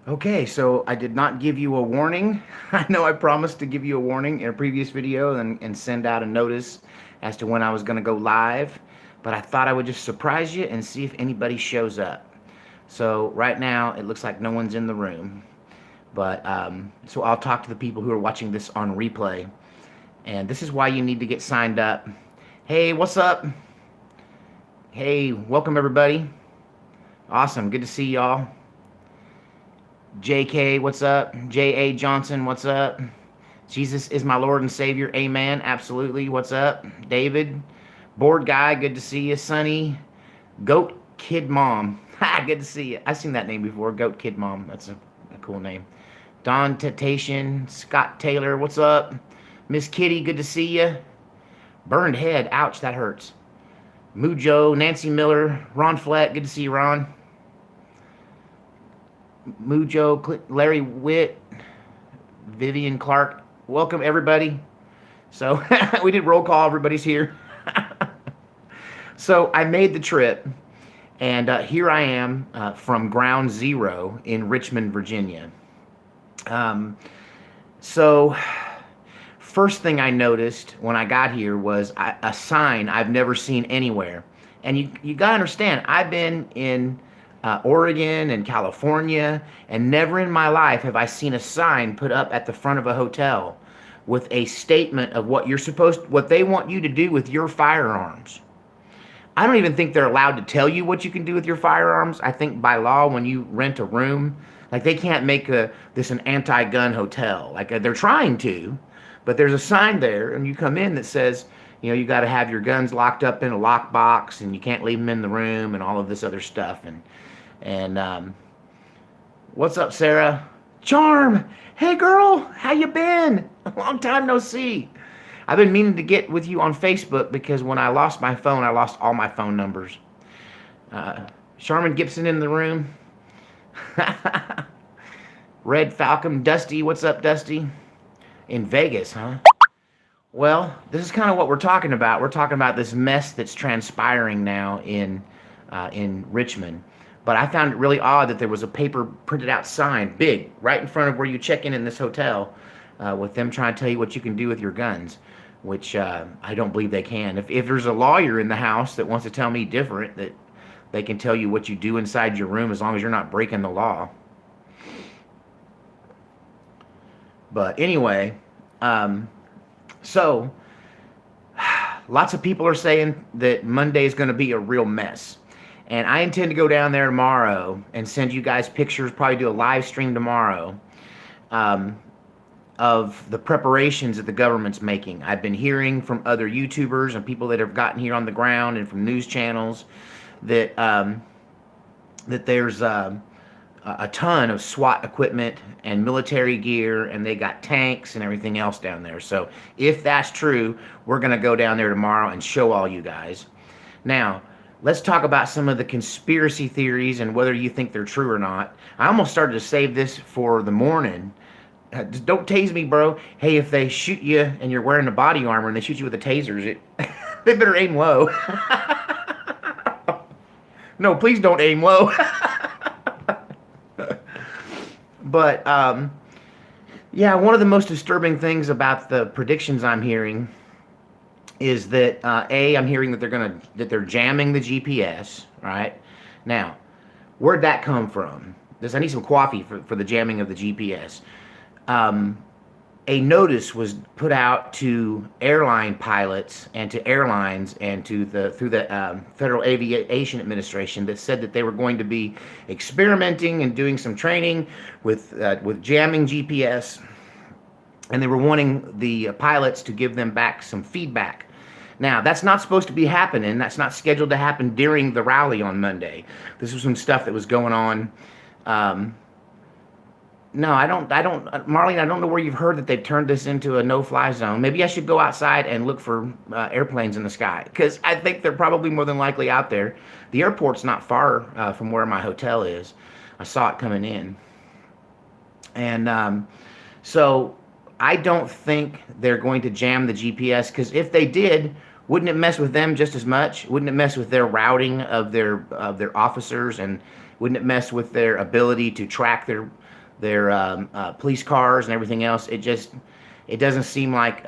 Okay, so I did not give you a warning. I know I promised to give you a warning in a previous video and send out a notice as to when I was going to go live, but I thought I would just surprise you and see if anybody shows up. So right now it looks like no one's in the room, but so I'll talk to the people who are watching this on replay, and this is why you need to get signed up. Hey, what's up? Hey, welcome everybody. Awesome, good to see y'all. JK, what's up? J.A. Johnson, what's up? Jesus is my Lord and Savior, amen. Absolutely, what's up? David, board guy, good to see you. Sonny, Goat Kid Mom, ha, good to see you. I've seen that name before, Goat Kid Mom. That's a cool name. Don Temptation, Scott Taylor, what's up? Miss Kitty, good to see you. Burned head, ouch, that hurts. Mujo, Nancy Miller, Ron Fleck, good to see you, Ron. Mujo, Larry Witt, Vivian Clark. Welcome, everybody. So we did roll call. Everybody's here. So I made the trip, and here I am from Ground Zero in Richmond, Virginia. So first thing I noticed when I got here was a sign I've never seen anywhere. And you got to understand, I've been in Oregon and California, and never in my life have I seen a sign put up at the front of a hotel with a statement of what they want you to do with your firearms. I don't even think they're allowed to tell you what you can do with your firearms. I think by law, when you rent a room, like they can't make this an anti-gun hotel. Like they're trying to, but there's a sign there, and you come in that says, you got to have your guns locked up in a lockbox, and you can't leave them in the room, and all of this other stuff. And what's up, Sarah? Charm, hey girl, how you been? A long time no see. I've been meaning to get with you on Facebook because when I lost my phone, I lost all my phone numbers. Sharman Gibson in the room. Red Falcon, Dusty, what's up, Dusty? In Vegas, huh? Well, this is kind of what we're talking about. We're talking about this mess that's transpiring now in Richmond. But I found it really odd that there was a paper printed out sign, big, right in front of where you check in this hotel, with them trying to tell you what you can do with your guns, which I don't believe they can. If there's a lawyer in the house that wants to tell me different, that they can tell you what you do inside your room as long as you're not breaking the law. But anyway, so lots of people are saying that Monday is going to be a real mess. And I intend to go down there tomorrow and send you guys pictures, probably do a live stream tomorrow, of the preparations that the government's making. I've been hearing from other YouTubers and people that have gotten here on the ground and from news channels that that there's a ton of SWAT equipment and military gear, and they got tanks and everything else down there. So if that's true, we're going to go down there tomorrow and show all you guys. Now, let's talk about some of the conspiracy theories and whether you think they're true or not. I almost started to save this for the morning. Just don't tase me, bro. Hey, if they shoot you and you're wearing the body armor and they shoot you with the tasers, they better aim low. No, please don't aim low. But yeah, one of the most disturbing things about the predictions I'm hearing is that I'm hearing that they're jamming the GPS. Right now, where'd that come from? I need some coffee for the jamming of the GPS. A notice was put out to airline pilots and to airlines and through the Federal Aviation Administration that said that they were going to be experimenting and doing some training with jamming GPS, and they were wanting the pilots to give them back some feedback. Now, that's not supposed to be happening. That's not scheduled to happen during the rally on Monday. This was some stuff that was going on. No, I don't, Marlene, I don't know where you've heard that they've turned this into a no-fly zone. Maybe I should go outside and look for airplanes in the sky, because I think they're probably more than likely out there. The airport's not far from where my hotel is. I saw it coming in. And so I don't think they're going to jam the GPS, because if they did, wouldn't it mess with them just as much? Wouldn't it mess with their routing of their officers and Wouldn't it mess with their ability to track their police cars and everything else? It doesn't seem like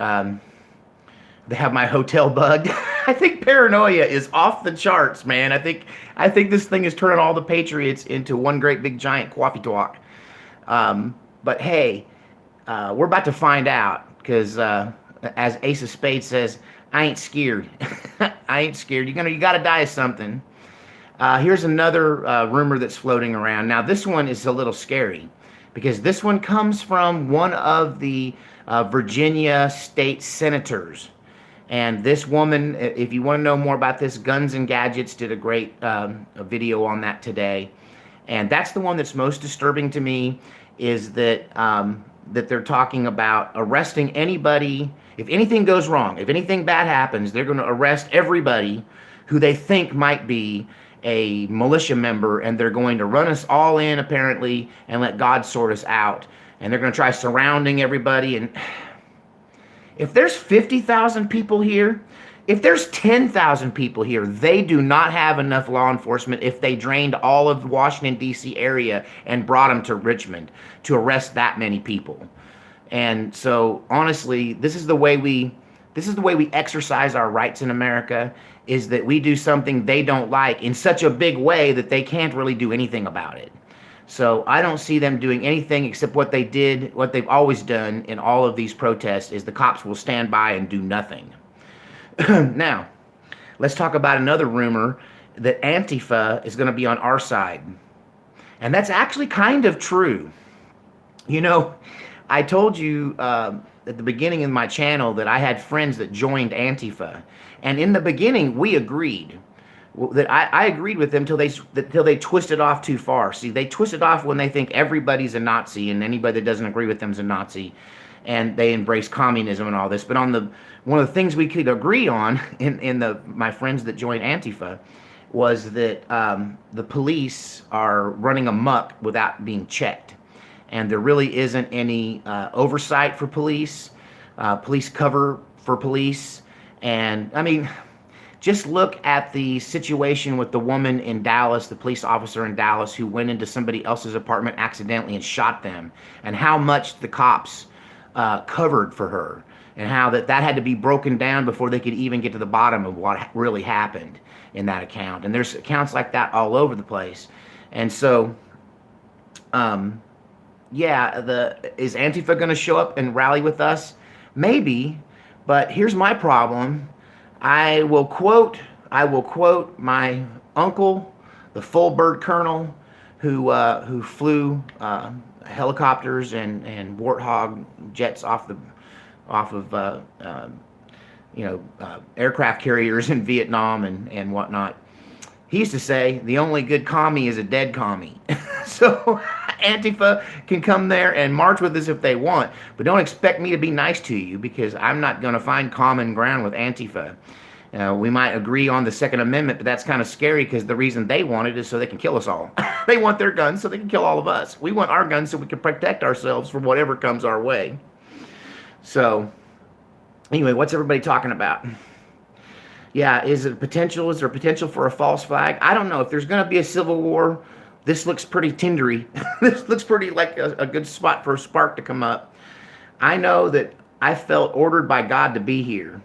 they have my hotel bugged. I think paranoia is off the charts, man. I think this thing is turning all the patriots into one great big giant coffee talk. But hey, we're about to find out because as Ace of Spades says, I ain't scared. I ain't scared. You got to die of something. Here's another rumor that's floating around. Now this one is a little scary because this one comes from one of the Virginia state senators. And this woman, if you want to know more about this, Guns and Gadgets did a great video on that today. And that's the one that's most disturbing to me, is that that they're talking about arresting anybody. If anything goes wrong, if anything bad happens, they're going to arrest everybody who they think might be a militia member, and they're going to run us all in, apparently, and let God sort us out. And they're going to try surrounding everybody. And if there's 50,000 people here, if there's 10,000 people here, they do not have enough law enforcement if they drained all of the Washington, D.C. area and brought them to Richmond to arrest that many people. And so, honestly, this is the way we exercise our rights in America, is that we do something they don't like in such a big way that they can't really do anything about it. So I don't see them doing anything except what they've always done in all of these protests, is the cops will stand by and do nothing. Now, let's talk about another rumor that Antifa is going to be on our side. And that's actually kind of true. You know, I told you at the beginning of my channel that I had friends that joined Antifa. And in the beginning, we agreed. That I agreed with them till they twist it off too far. See, they twist it off when they think everybody's a Nazi and anybody that doesn't agree with them is a Nazi, and they embrace communism and all this. But one of the things we could agree on in my friends that joined Antifa was that the police are running amok without being checked, and there really isn't any oversight for police cover for police, and I mean. Just look at the situation with the woman in Dallas, the police officer in Dallas who went into somebody else's apartment accidentally and shot them, and how much the cops covered for her, and how that had to be broken down before they could even get to the bottom of what really happened in that account. And there's accounts like that all over the place. And so, yeah, is Antifa going to show up and rally with us? Maybe, but here's my problem. I will quote my uncle, the full bird colonel, who flew helicopters and Warthog jets off of aircraft carriers in Vietnam and whatnot. He used to say, the only good commie is a dead commie. So Antifa can come there and march with us if they want, but don't expect me to be nice to you, because I'm not going to find common ground with Antifa. We might agree on the Second Amendment, but that's kind of scary, because the reason they want it is so they can kill us all. They want their guns so they can kill all of us. We want our guns so we can protect ourselves from whatever comes our way. So anyway, what's everybody talking about? Yeah, is there potential for a false flag? I don't know. If there's going to be a civil war, this looks pretty tindery. This looks pretty like a good spot for a spark to come up. I know that I felt ordered by God to be here.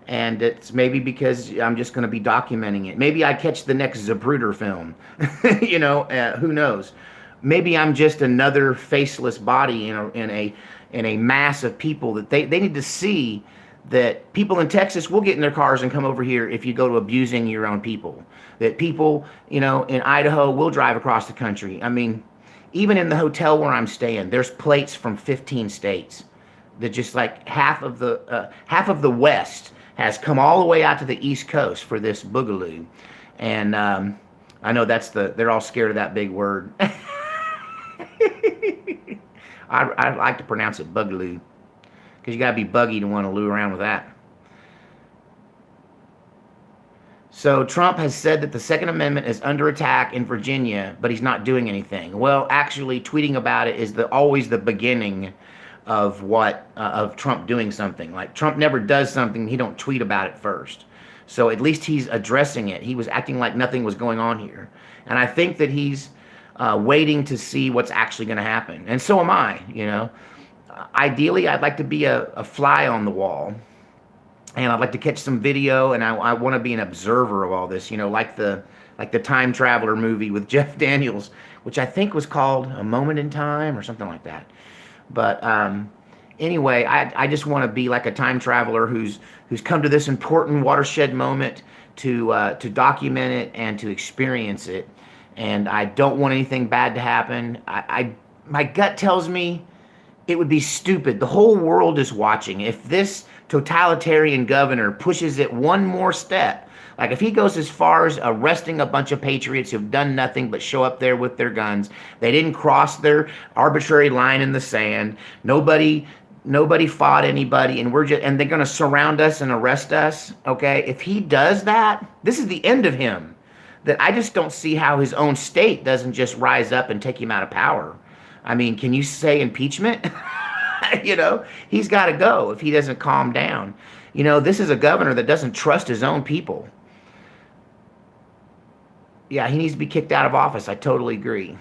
And it's maybe because I'm just going to be documenting it. Maybe I catch the next Zapruder film. Who knows? Maybe I'm just another faceless body in a mass of people that they need to see that people in Texas will get in their cars and come over here if you go to abusing your own people. That people, in Idaho will drive across the country. I mean, even in the hotel where I'm staying, there's plates from 15 states. That just like half of the West has come all the way out to the East Coast for this boogaloo. And I know they're all scared of that big word. I like to pronounce it boogaloo, because you got to be buggy to want to loo around with that. So Trump has said that the Second Amendment is under attack in Virginia, but he's not doing anything. Well, actually, tweeting about it is always the beginning of of Trump doing something. Like, Trump never does something, he don't tweet about it first. So at least he's addressing it. He was acting like nothing was going on here. And I think that he's waiting to see what's actually going to happen. And so am I, you know. Ideally, I'd like to be a fly on the wall, and I'd like to catch some video, and I want to be an observer of all this, you know, like the time traveler movie with Jeff Daniels, which I think was called A Moment in Time or something like that. But anyway, I just want to be like a time traveler who's come to this important watershed moment to document it and to experience it. And I don't want anything bad to happen. My gut tells me it would be stupid. The whole world is watching. If this totalitarian governor pushes it one more step, like if he goes as far as arresting a bunch of patriots who've done nothing but show up there with their guns, they didn't cross their arbitrary line in the sand, nobody fought anybody, and they're going to surround us and arrest us, okay? If he does that, this is the end of him. That I just don't see how his own state doesn't just rise up and take him out of power. I mean, can you say impeachment? You know, he's got to go if he doesn't calm down. You know, this is a governor that doesn't trust his own people. Yeah, he needs to be kicked out of office. I totally agree.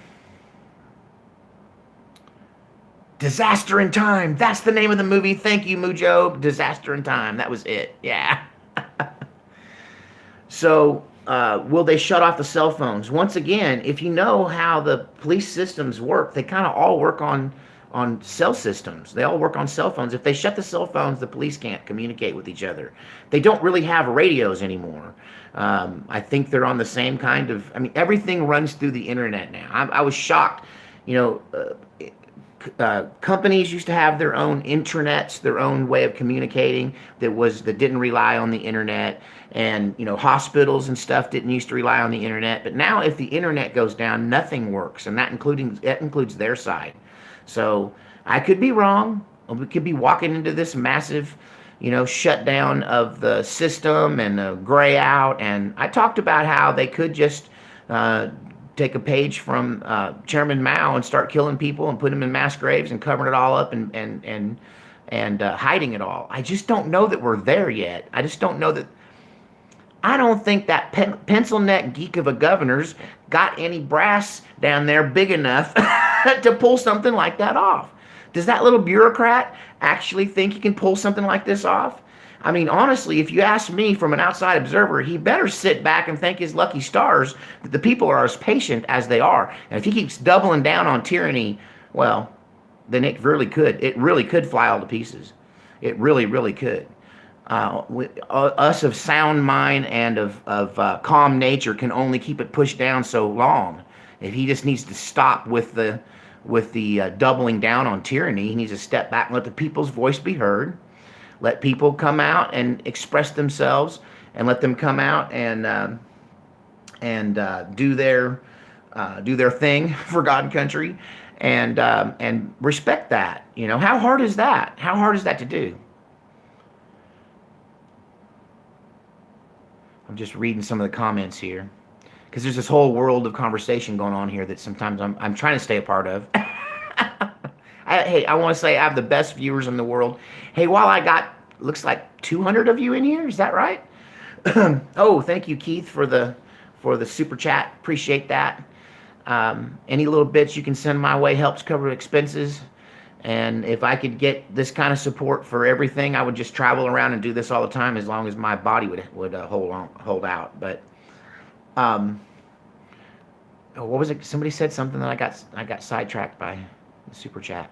Disaster in Time. That's the name of the movie. Thank you, Mujo. Disaster in Time. That was it. Yeah. So, will they shut off the cell phones? Once again, if you know how the police systems work, they kind of all work on cell systems. They all work on cell phones. If they shut the cell phones, the police can't communicate with each other. They don't really have radios anymore. I think they're on the same kind of, I mean, everything runs through the internet now. I was shocked, you know, companies used to have their own intranets, their own way of communicating that didn't rely on the internet, and you know, hospitals and stuff didn't used to rely on the internet. But now, if the internet goes down, nothing works, and that includes their side. So I could be wrong. We could be walking into this massive, you know, shutdown of the system and a gray out. And I talked about how they could just take a page from Chairman Mao and start killing people and put them in mass graves and covering it all up and hiding it all. I just don't know that we're there yet. I just don't know that. I don't think that pencil neck geek of a governor's got any brass down there big enough to pull something like that off. Does that little bureaucrat actually think he can pull something like this off? I mean, honestly, if you ask me from an outside observer, he better sit back and thank his lucky stars that the people are as patient as they are. And if he keeps doubling down on tyranny, well, then it really could fly all to pieces. It really, really could. Us of sound mind and of calm nature can only keep it pushed down so long. If he just needs to stop with the doubling down on tyranny, he needs to step back and let the people's voice be heard. Let people come out and express themselves, and let them come out and do their thing for God and country, and respect that. You know, how hard is that? How hard is that to do? I'm just reading some of the comments here, because there's this whole world of conversation going on here that sometimes I'm trying to stay a part of. Hey, I want to say I have the best viewers in the world. Hey, while I got, looks like 200 of you in here, is that right? Oh, thank you, Keith, for the super chat. Appreciate that. Any little bits you can send my way helps cover expenses. And if I could get this kind of support for everything, I would just travel around and do this all the time, as long as my body would hold out. But what was it? Somebody said something that I got sidetracked by the super chat.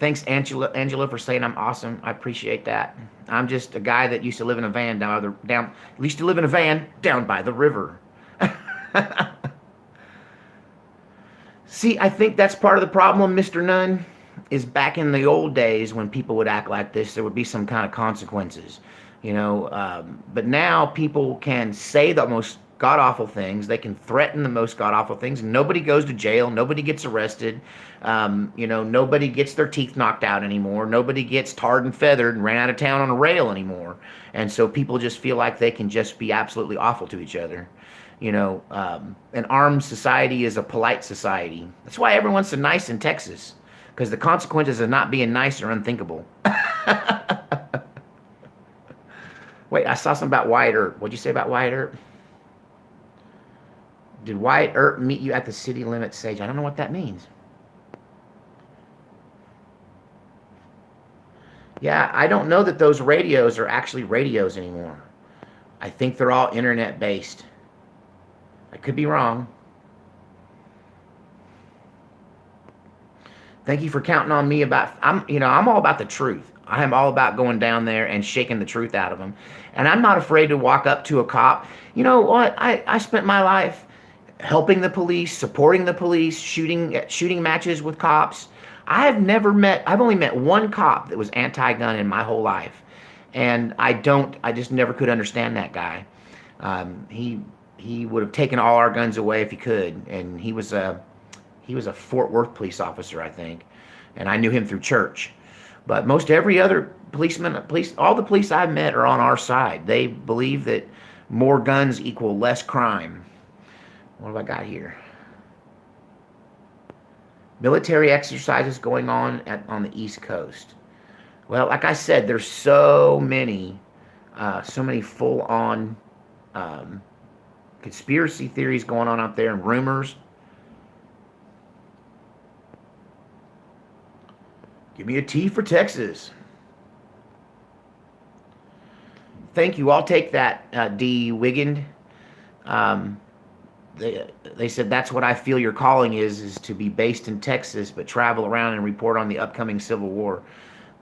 Thanks, Angela, for saying I'm awesome. I appreciate that. I'm just a guy that used to live in a van down by the river. See, I think that's part of the problem, Mr. Nunn, is back in the old days when people would act like this, there would be some kind of consequences, you know. But now people can say the most god-awful things. They can threaten the most god-awful things. And nobody goes to jail. Nobody gets arrested. You know, nobody gets their teeth knocked out anymore. Nobody gets tarred and feathered and ran out of town on a rail anymore. And so people just feel like they can just be absolutely awful to each other. You know, an armed society is a polite society. That's why everyone's so nice in Texas, because the consequences of not being nice are unthinkable. Wait, I saw something about Wyatt Earp. What'd you say about Wyatt Earp? Did Wyatt Earp meet you at the city limits, Sage? I don't know what that means. Yeah, I don't know that those radios are actually radios anymore. I think they're all internet based. I could be wrong. Thank you for counting on me about I'm all about the truth. I am all about going down there and shaking the truth out of them. And I'm not afraid to walk up to a cop. You know what? I spent my life helping the police, supporting the police, shooting matches with cops. I've only met one cop that was anti-gun in my whole life. And I just never could understand that guy. He would have taken all our guns away if he could. And he was a Fort Worth police officer, I think. And I knew him through church. But most every other all the police I've met are on our side. They believe that more guns equal less crime. What have I got here? Military exercises going on on the East Coast. Well, like I said, there's so many full-on conspiracy theories going on out there and rumors. Give me a T for Texas. Thank you. I'll take that, D. Wiggin. They said that's what I feel your calling is to be based in Texas, but travel around and report on the upcoming Civil War.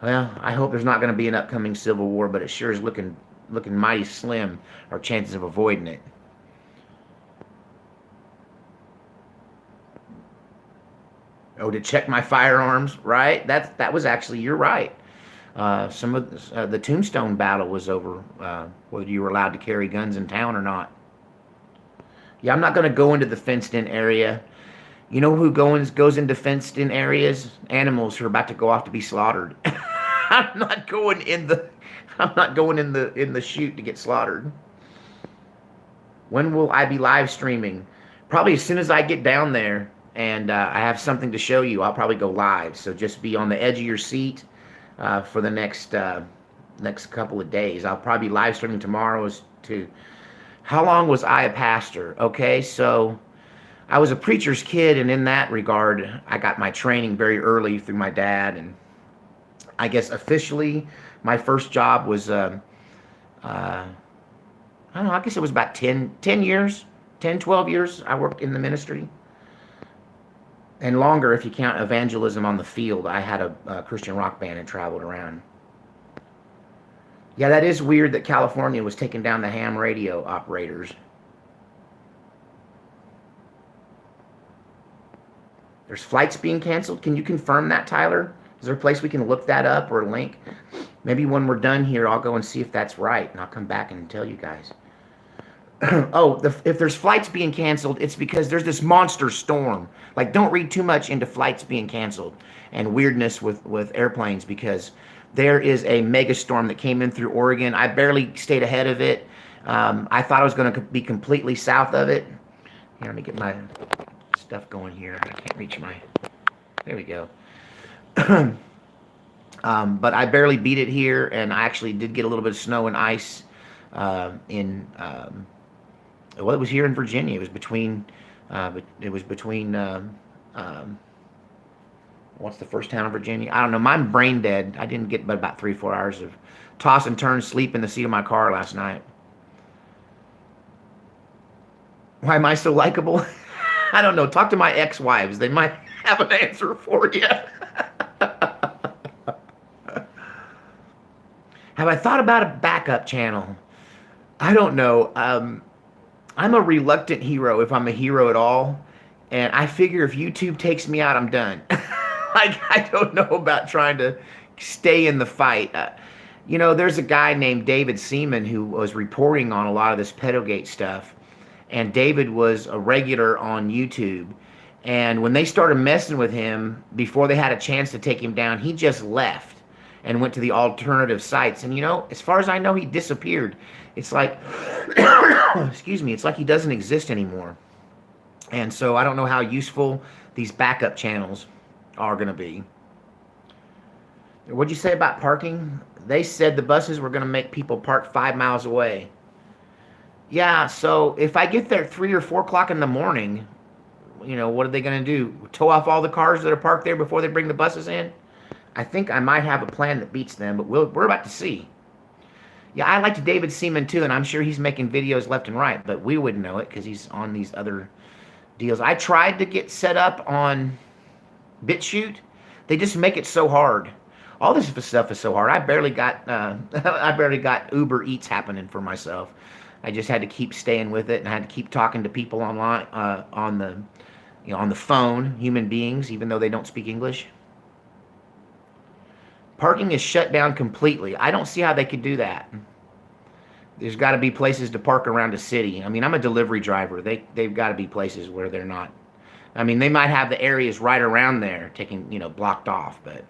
Well, I hope there's not going to be an upcoming Civil War, but it sure is looking mighty slim, our chances of avoiding it. Oh, to check my firearms, right? That was actually, you're right. Some of the Tombstone battle was over whether you were allowed to carry guns in town or not. Yeah, I'm not going to go into the fenced-in area. You know who goes into fenced-in areas? Animals who are about to go off to be slaughtered. I'm not going in the chute to get slaughtered. When will I be live streaming? Probably as soon as I get down there and I have something to show you, I'll probably go live. So just be on the edge of your seat for the next couple of days. I'll probably be live streaming tomorrow how long was I a pastor? Okay, so I was a preacher's kid, and in that regard, I got my training very early through my dad. And I guess officially, my first job was, I don't know, I guess it was about 10 years, 10, 12 years I worked in the ministry. And longer if you count evangelism on the field. I had a Christian rock band and traveled around. Yeah, that is weird that California was taking down the ham radio operators. There's flights being canceled. Can you confirm that, Tyler? Is there a place we can look that up or a link? Maybe when we're done here, I'll go and see if that's right, and I'll come back and tell you guys. If there's flights being canceled, it's because there's this monster storm. Like, don't read too much into flights being canceled and weirdness with airplanes, because there is a mega storm that came in through Oregon. I barely stayed ahead of it. I thought I was going to be completely south of it. Here, let me get my stuff going here. I can't reach my... There we go. But I barely beat it here, and I actually did get a little bit of snow and ice it was here in Virginia. It was between what's the first town in Virginia? I don't know. I'm brain dead. I didn't get but about 3-4 hours of toss and turn sleep in the seat of my car last night. Why am I so likable? I don't know. Talk to my ex-wives. They might have an answer for you. Have I thought about a backup channel? I don't know. I'm a reluctant hero if I'm a hero at all. And I figure if YouTube takes me out, I'm done. I don't know about trying to stay in the fight. There's a guy named David Seaman who was reporting on a lot of this pedogate stuff. And David was a regular on YouTube. And when they started messing with him, before they had a chance to take him down, he just left and went to the alternative sites. And, as far as I know, he disappeared. It's like, excuse me, it's like he doesn't exist anymore. And so I don't know how useful these backup channels are going to be. What'd you say about parking? They said the buses were going to make people park 5 miles away. Yeah, so if I get there at 3 or 4 o'clock in the morning, what are they going to do? Tow off all the cars that are parked there before they bring the buses in? I think I might have a plan that beats them, but we're about to see. Yeah, I liked David Seaman too, and I'm sure he's making videos left and right, but we wouldn't know it because he's on these other deals. I tried to get set up on BitChute. They just make it so hard. All this stuff is so hard. I barely got I barely got Uber Eats happening for myself. I just had to keep staying with it, and I had to keep talking to people online on the phone, human beings, even though they don't speak English. Parking is shut down completely. I don't see how they could do that. There's got to be places to park around a city. I mean, I'm a delivery driver. They've got to be places where they're not. I mean, they might have the areas right around there taking, blocked off, but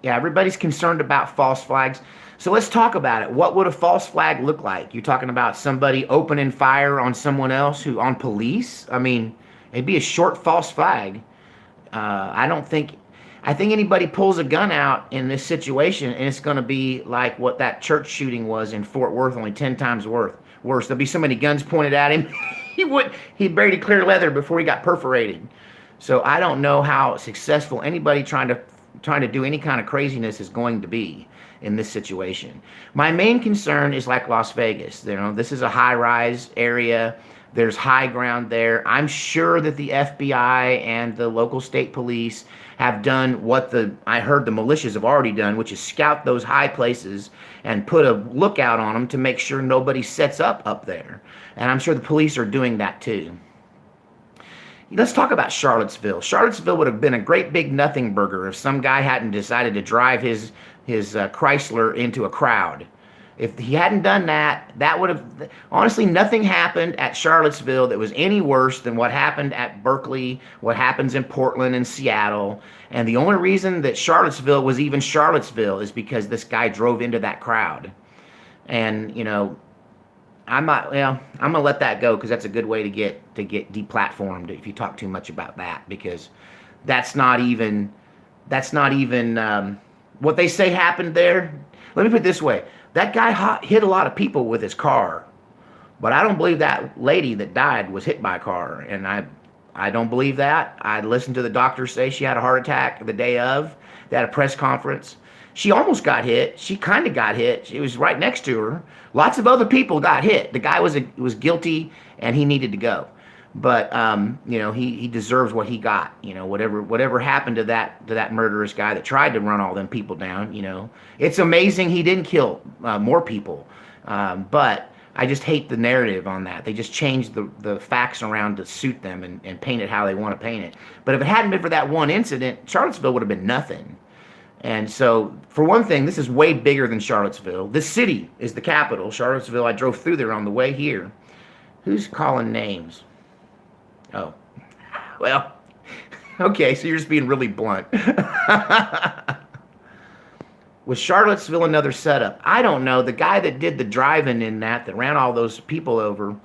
yeah, everybody's concerned about false flags. So let's talk about it. What would a false flag look like? You're talking about somebody opening fire on someone else on police? I mean, it'd be a short false flag. I think anybody pulls a gun out in this situation, and it's going to be like what that church shooting was in Fort Worth, only 10 times worse. There'll be so many guns pointed at him, he buried clear leather before he got perforated. So I don't know how successful anybody trying to do any kind of craziness is going to be in this situation. My main concern is like Las Vegas. This is a high-rise area. There's high ground there. I'm sure that the FBI and the local state police have done what I heard the militias have already done, which is scout those high places and put a lookout on them to make sure nobody sets up there. And I'm sure the police are doing that too. Let's talk about Charlottesville. Charlottesville would have been a great big nothing burger if some guy hadn't decided to drive his Chrysler into a crowd. If he hadn't done that, that would have, honestly, nothing happened at Charlottesville that was any worse than what happened at Berkeley, what happens in Portland and Seattle. And the only reason that Charlottesville was even Charlottesville is because this guy drove into that crowd. And, I'm gonna let that go because that's a good way to get deplatformed if you talk too much about that, because that's not even what they say happened there. Let me put it this way. That guy hit a lot of people with his car, but I don't believe that lady that died was hit by a car, and I don't believe that. I listened to the doctor say she had a heart attack the day of. They had a press conference. She almost got hit. She kind of got hit. She was right next to her. Lots of other people got hit. The guy was guilty, and he needed to go. But he deserves what he got. Whatever happened to that murderous guy that tried to run all them people down. It's amazing he didn't kill more people. But I just hate the narrative on that. They just changed the facts around to suit them and paint it how they want to paint it. But if it hadn't been for that one incident, Charlottesville would have been nothing. And so, for one thing, this is way bigger than Charlottesville. This city is the capital. Charlottesville, I drove through there on the way here. Who's calling names? Oh, well, okay, so you're just being really blunt. Was Charlottesville another setup? I don't know. The guy that did the driving in that ran all those people over,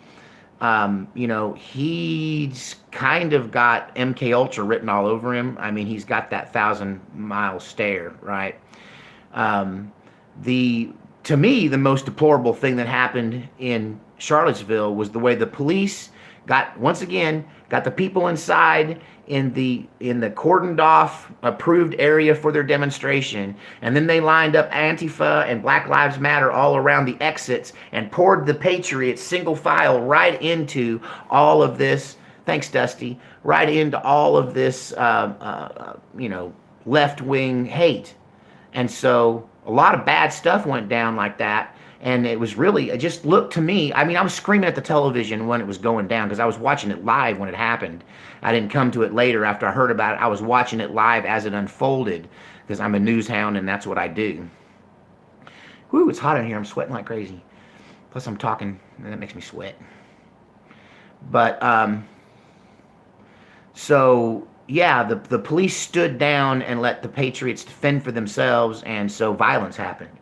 he's kind of got MK Ultra written all over him. I mean, he's got that 1,000-mile stare, right? To me, the most deplorable thing that happened in Charlottesville was the way the police got the people inside in the cordoned off approved area for their demonstration, and then they lined up Antifa and Black Lives Matter all around the exits and poured the Patriots single file right into all of this. Thanks, Dusty. Right into all of this, left-wing hate, and so a lot of bad stuff went down like that. And it just looked to me, I mean, I was screaming at the television when it was going down because I was watching it live when it happened. I didn't come to it later after I heard about it. I was watching it live as it unfolded because I'm a news hound and that's what I do. Whew, it's hot in here. I'm sweating like crazy. Plus I'm talking and that makes me sweat. But, so, yeah, the police stood down and let the Patriots defend for themselves, and so violence happened.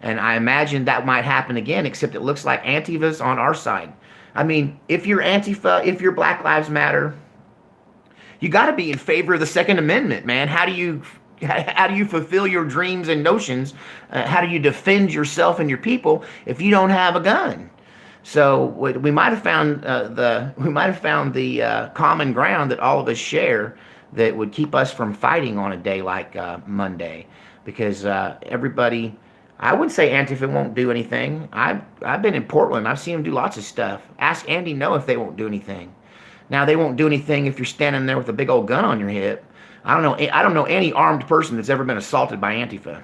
And I imagine that might happen again, except it looks like Antifa's on our side. I mean, if you're Antifa, if you're Black Lives Matter, you got to be in favor of the Second Amendment, man. How do you How do you fulfill your dreams and notions? How do you defend yourself and your people if you don't have a gun? So we might have found the common ground that all of us share that would keep us from fighting on a day like Monday, because everybody. I would say Antifa won't do anything. I've been in Portland. I've seen them do lots of stuff. Ask Andy No if they won't do anything. Now they won't do anything if you're standing there with a big old gun on your hip. I don't know any armed person that's ever been assaulted by Antifa.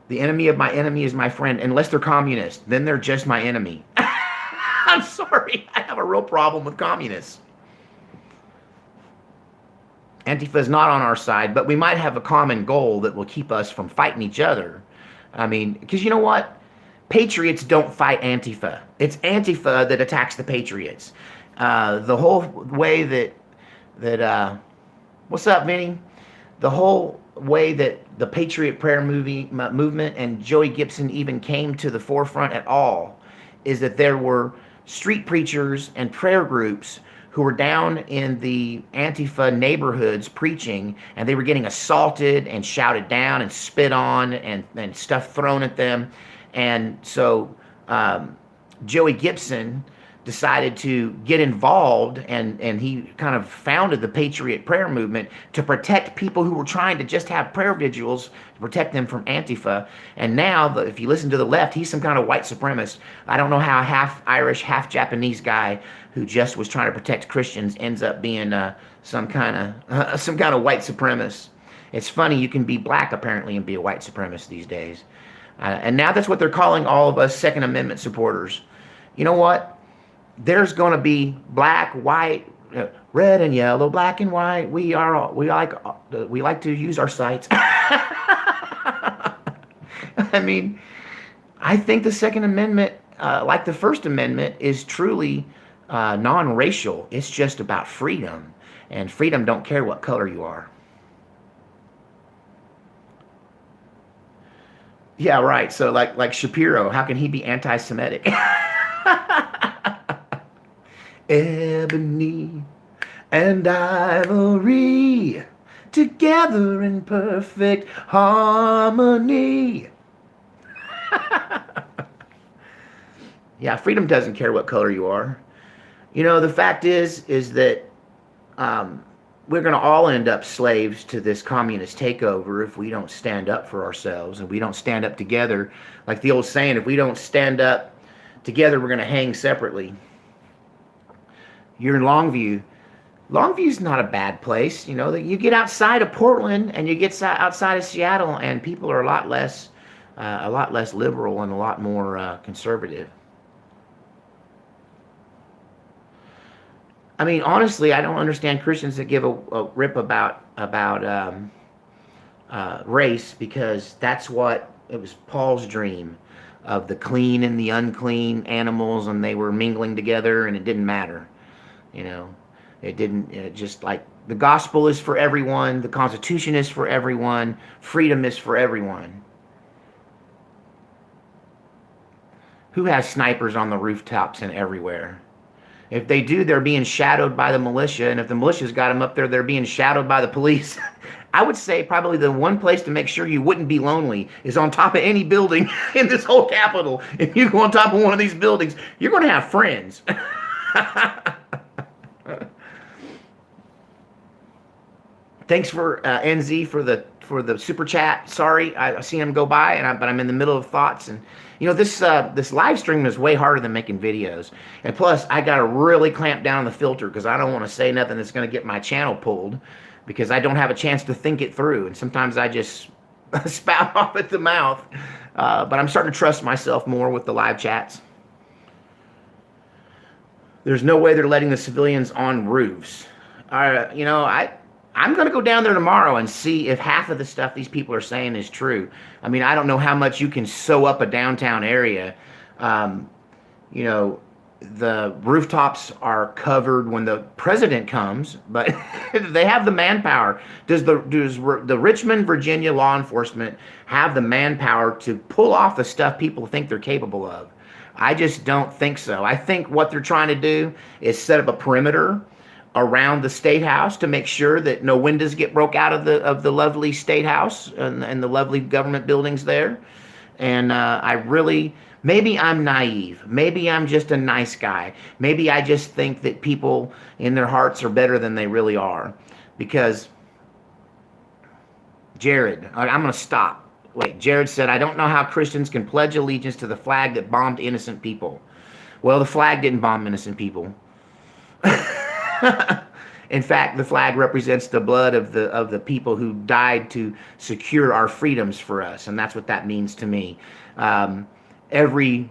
The enemy of my enemy is my friend, unless they're communist. Then they're just my enemy. I'm sorry. I have a real problem with communists. Antifa is not on our side, but we might have a common goal that will keep us from fighting each other. I mean, because you know what? Patriots don't fight Antifa. It's Antifa that attacks the Patriots. The whole way that what's up, Vinny? The whole way that the Patriot prayer movement and Joey Gibson even came to the forefront at all is that there were street preachers and prayer groups who were down in the Antifa neighborhoods preaching, and they were getting assaulted and shouted down and spit on and stuff thrown at them. And so Joey Gibson decided to get involved, and he kind of founded the Patriot prayer movement to protect people who were trying to just have prayer vigils to protect them from Antifa. And now, if you listen to the left, he's some kind of white supremacist. I don't know how half Irish, half Japanese guy who just was trying to protect Christians ends up being some kind of white supremacist. It's funny, you can be black apparently and be a white supremacist these days. And now that's what they're calling all of us Second Amendment supporters. You know what? There's going to be black, white, red and yellow, black and white. We like to use our sights. I mean, I think the Second Amendment, like the First Amendment, is truly non-racial. It's just about freedom, and freedom don't care what color you are. Yeah, right. So like Shapiro, how can he be anti-Semitic? Ebony and ivory, together in perfect harmony. Yeah, freedom doesn't care what color you are. You know, the fact is that we're going to all end up slaves to this communist takeover if we don't stand up for ourselves and we don't stand up together. Like the old saying, if we don't stand up together, we're going to hang separately. You're in Longview. Longview's not a bad place. You know, you get outside of Portland and you get outside of Seattle, and people are a lot less liberal and a lot more conservative. I mean, honestly, I don't understand Christians that give a rip about race, because that's what it was Paul's dream of the clean and the unclean animals, and they were mingling together, and it didn't matter. You know, just like the gospel is for everyone, the Constitution is for everyone, freedom is for everyone. Who has snipers on the rooftops and everywhere? If they do, they're being shadowed by the militia, and if the militia's got them up there, they're being shadowed by the police. I would say probably the one place to make sure you wouldn't be lonely is on top of any building in this whole Capitol. If you go on top of one of these buildings, you're going to have friends. Thanks for NZ for the super chat. Sorry, I seen him go by, but I'm in the middle of thoughts, and you know this live stream is way harder than making videos, and plus I gotta really clamp down on the filter because I don't want to say nothing that's gonna get my channel pulled, because I don't have a chance to think it through, and sometimes I just spout off at the mouth. But I'm starting to trust myself more with the live chats. There's no way they're letting the civilians on roofs. You know, I'm going to go down there tomorrow and see if half of the stuff these people are saying is true. I mean, I don't know how much you can sew up a downtown area. You know, the rooftops are covered when the president comes, but they have the manpower. Does the Richmond, Virginia law enforcement have the manpower to pull off the stuff people think they're capable of? I just don't think so. I think what they're trying to do is set up a perimeter around the state house to make sure that no windows get broke out of the lovely state house and the lovely government buildings there. And I really, maybe I'm naive. Maybe I'm just a nice guy. Maybe I just think that people in their hearts are better than they really are. Because Jared, I'm going to stop. Wait, Jared said, I don't know how Christians can pledge allegiance to the flag that bombed innocent people. Well, the flag didn't bomb innocent people. In fact, the flag represents the blood of the people who died to secure our freedoms for us, and that's what that means to me. Every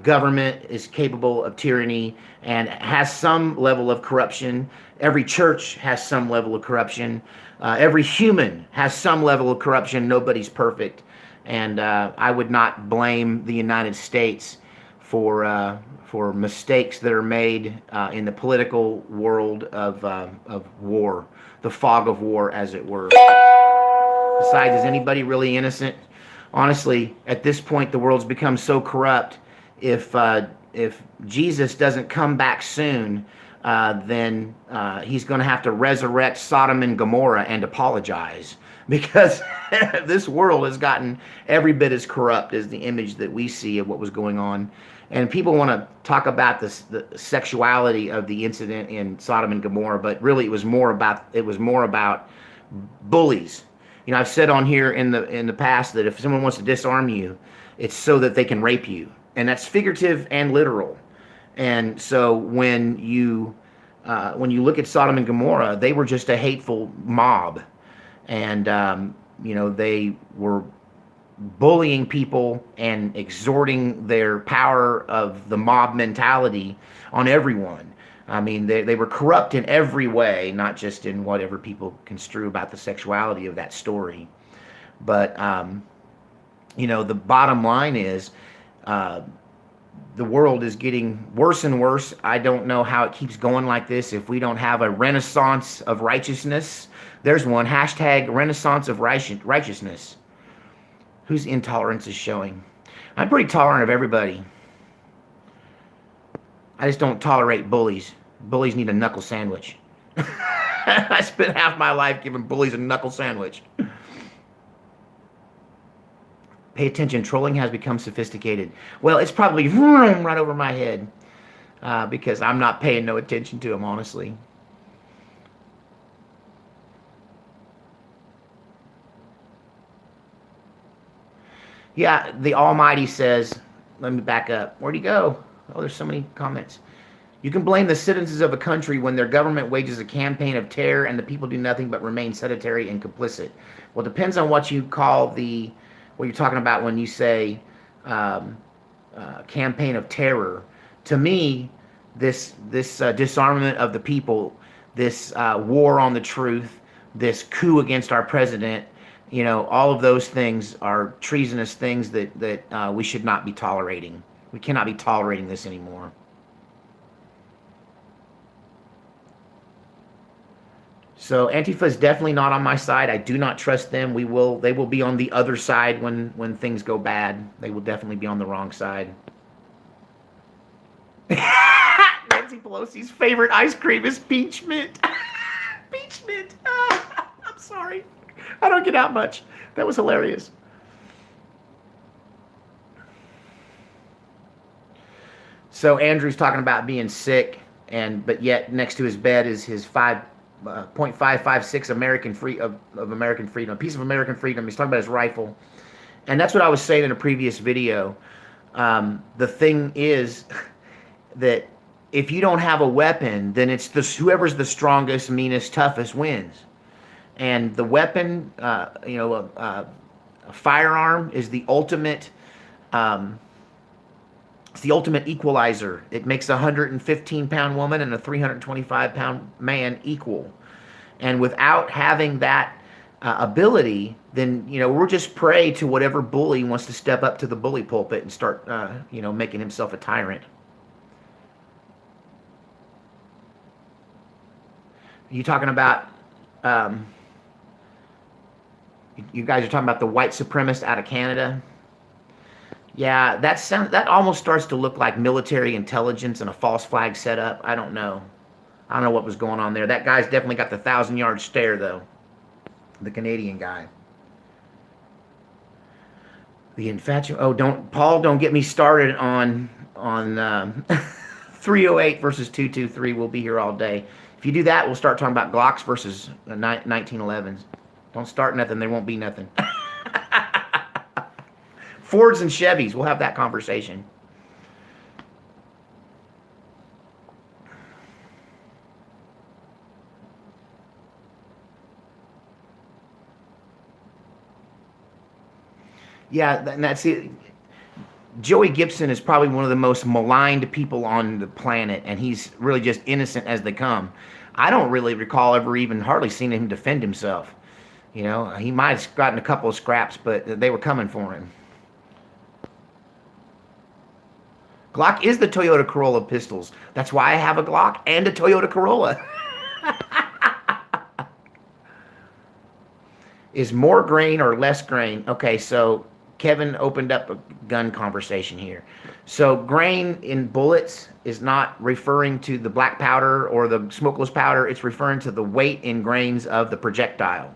government is capable of tyranny and has some level of corruption. Every church has some level of corruption. Every human has some level of corruption. Nobody's perfect, and I would not blame the United States for mistakes that are made in the political world of war, the fog of war, as it were. Besides, is anybody really innocent? Honestly, at this point, the world's become so corrupt. If Jesus doesn't come back soon, then he's going to have to resurrect Sodom and Gomorrah and apologize, because this world has gotten every bit as corrupt as the image that we see of what was going on. And people want to talk about the sexuality of the incident in Sodom and Gomorrah, but really it was more about bullies. You know, I've said on here in the past that if someone wants to disarm you, it's so that they can rape you, and that's figurative and literal. And so when you look at Sodom and Gomorrah, they were just a hateful mob, and they were bullying people and exhorting their power of the mob mentality on everyone. I mean, they were corrupt in every way, not just in whatever people construe about the sexuality of that story. But, the bottom line is the world is getting worse and worse. I don't know how it keeps going like this if we don't have a renaissance of righteousness. There's one, hashtag renaissance of righteousness. Whose intolerance is showing? I'm pretty tolerant of everybody. I just don't tolerate bullies. Bullies need a knuckle sandwich. I spent half my life giving bullies a knuckle sandwich. Pay attention, trolling has become sophisticated. Well, it's probably right over my head because I'm not paying no attention to them, honestly. Yeah, the Almighty says, let me back up. Where'd he go? Oh, there's so many comments. You can blame the citizens of a country when their government wages a campaign of terror and the people do nothing but remain sedentary and complicit. Well, it depends on what you call what you're talking about when you say campaign of terror. To me, this disarmament of the people, this war on the truth, this coup against our president, all of those things are treasonous things that we should not be tolerating. We cannot be tolerating this anymore. So Antifa is definitely not on my side. I do not trust them. They will be on the other side when things go bad. They will definitely be on the wrong side. Nancy Pelosi's favorite ice cream is peach mint. Peach mint. I'm sorry. I don't get out much. That was hilarious. So Andrew's talking about being sick, but yet next to his bed is his 5.556 American American freedom, a piece of American freedom. He's talking about his rifle, and that's what I was saying in a previous video. The thing is that if you don't have a weapon, then it's whoever's the strongest, meanest, toughest wins. And the weapon, a firearm is the ultimate. It's the ultimate equalizer. It makes a 115-pound woman and a 325-pound man equal. And without having that ability, then we're just prey to whatever bully wants to step up to the bully pulpit and start making himself a tyrant. You talking about? You guys are talking about the white supremacist out of Canada. Yeah, that almost starts to look like military intelligence and a false flag setup. I don't know. I don't know what was going on there. That guy's definitely got the 1,000-yard stare, though. The Canadian guy. The infatuation. Oh, don't get me started on 308 versus 223. We'll be here all day. If you do that, we'll start talking about Glocks versus 1911s. Don't start nothing. There won't be nothing. Fords and Chevys. We'll have that conversation. Yeah, and that's it. Joey Gibson is probably one of the most maligned people on the planet, and he's really just innocent as they come. I don't really recall ever even hardly seeing him defend himself. You know, he might have gotten a couple of scraps, but they were coming for him. Glock is the Toyota Corolla pistols. That's why I have a Glock and a Toyota Corolla. Is more grain or less grain? Okay, so Kevin opened up a gun conversation here. So grain in bullets is not referring to the black powder or the smokeless powder. It's referring to the weight in grains of the projectile.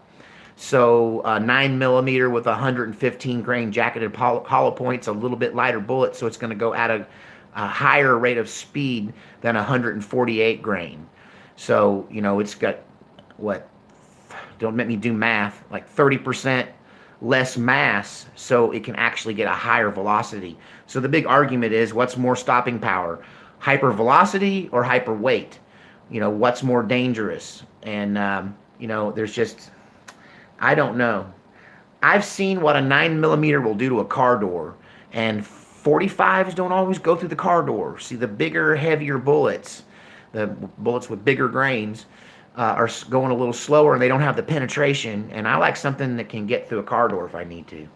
So 9mm with 115 grain jacketed hollow points, a little bit lighter bullet, so it's going to go at a higher rate of speed than 148 grain. So, you know, it's got, what, don't make me do math, like 30% less mass, so it can actually get a higher velocity. So the big argument is, what's more stopping power, hypervelocity or hyperweight? You know, what's more dangerous? And you know, there's just, I don't know. I've seen what a 9mm will do to a car door, and 45s don't always go through the car door. See, the bigger, heavier bullets, the bullets with bigger grains, are going a little slower, and they don't have the penetration. And I like something that can get through a car door if I need to.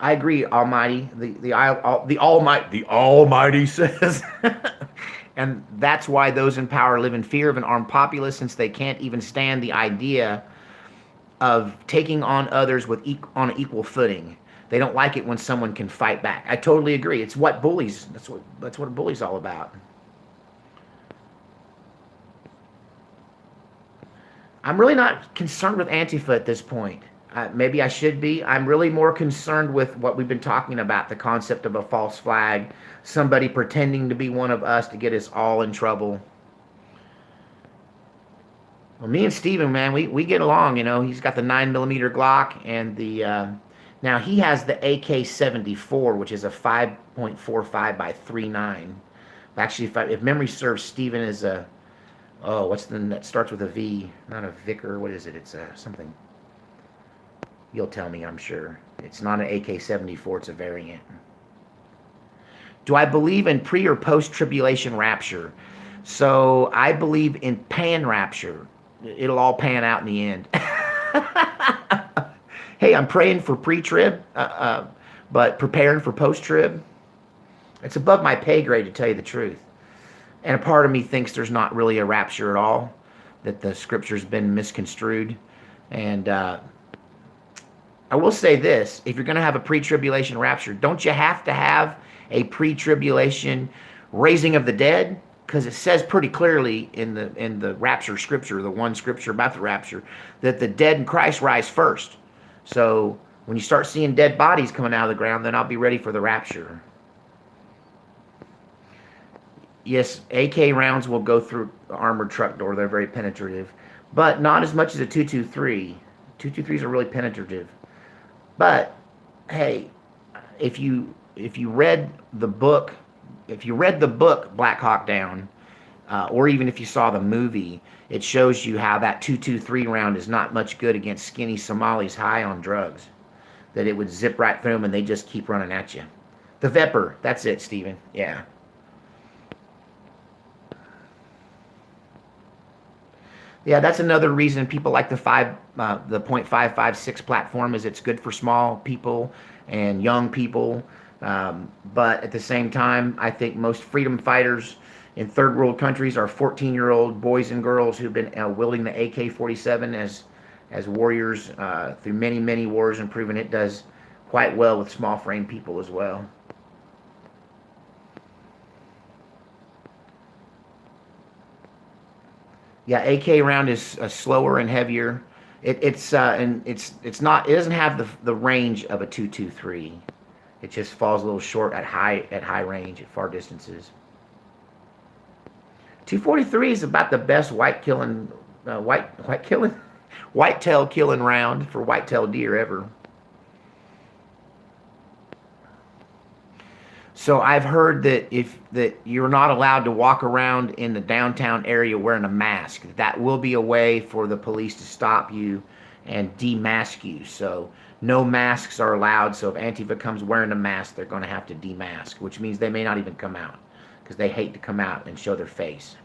I agree, Almighty. The Almighty says, and that's why those in power live in fear of an armed populace, since they can't even stand the idea of taking on others with on an equal footing. They don't like it when someone can fight back. I totally agree. It's what bullies. That's what a bully's all about. I'm really not concerned with Antifa at this point. Maybe I should be. I'm really more concerned with what we've been talking about, the concept of a false flag, somebody pretending to be one of us to get us all in trouble. Well, me and Steven, man, we get along, you know. He's got the 9mm Glock, and the now he has the AK-74, which is a 5.45 by 3.9. Actually, if memory serves, Steven is a, oh, what's the, that starts with a V, not a Vicker, what is it? It's something. You'll tell me, I'm sure. It's not an AK-74, it's a variant. Do I believe in pre or post-tribulation rapture? So I believe in pan-rapture. It'll all pan out in the end. Hey, I'm praying for pre-trib, but preparing for post-trib. It's above my pay grade, to tell you the truth. And a part of me thinks there's not really a rapture at all, that the scripture's been misconstrued. And I will say this, if you're going to have a pre-tribulation rapture, don't you have to have a pre-tribulation raising of the dead? Because it says pretty clearly in the rapture scripture, the one scripture about the rapture, that the dead in Christ rise first. So when you start seeing dead bodies coming out of the ground, then I'll be ready for the rapture. Yes, AK rounds will go through the armored truck door. They're very penetrative, but not as much as a 223. 223s are really penetrative. But hey, if you read the book, Black Hawk Down, or even if you saw the movie, it shows you how that 223 round is not much good against skinny Somalis high on drugs. That it would zip right through them and they just keep running at you. The Vepr, that's it, Stephen. Yeah. Yeah, that's another reason people like the .556 platform, is it's good for small people and young people. But at the same time, I think most freedom fighters in third world countries are 14-year-old boys and girls who've been wielding the AK-47 as warriors through many, many wars, and proven it does quite well with small frame people as well. Yeah, AK round is slower and heavier. It's not, it doesn't have the range of a 223. It just falls a little short at high range at far distances. 243 is about the best whitetail killing round for whitetail deer ever. So I've heard that you're not allowed to walk around in the downtown area wearing a mask. That will be a way for the police to stop you and demask you. So no masks are allowed. So if Antifa comes wearing a mask, they're going to have to demask, which means they may not even come out because they hate to come out and show their face.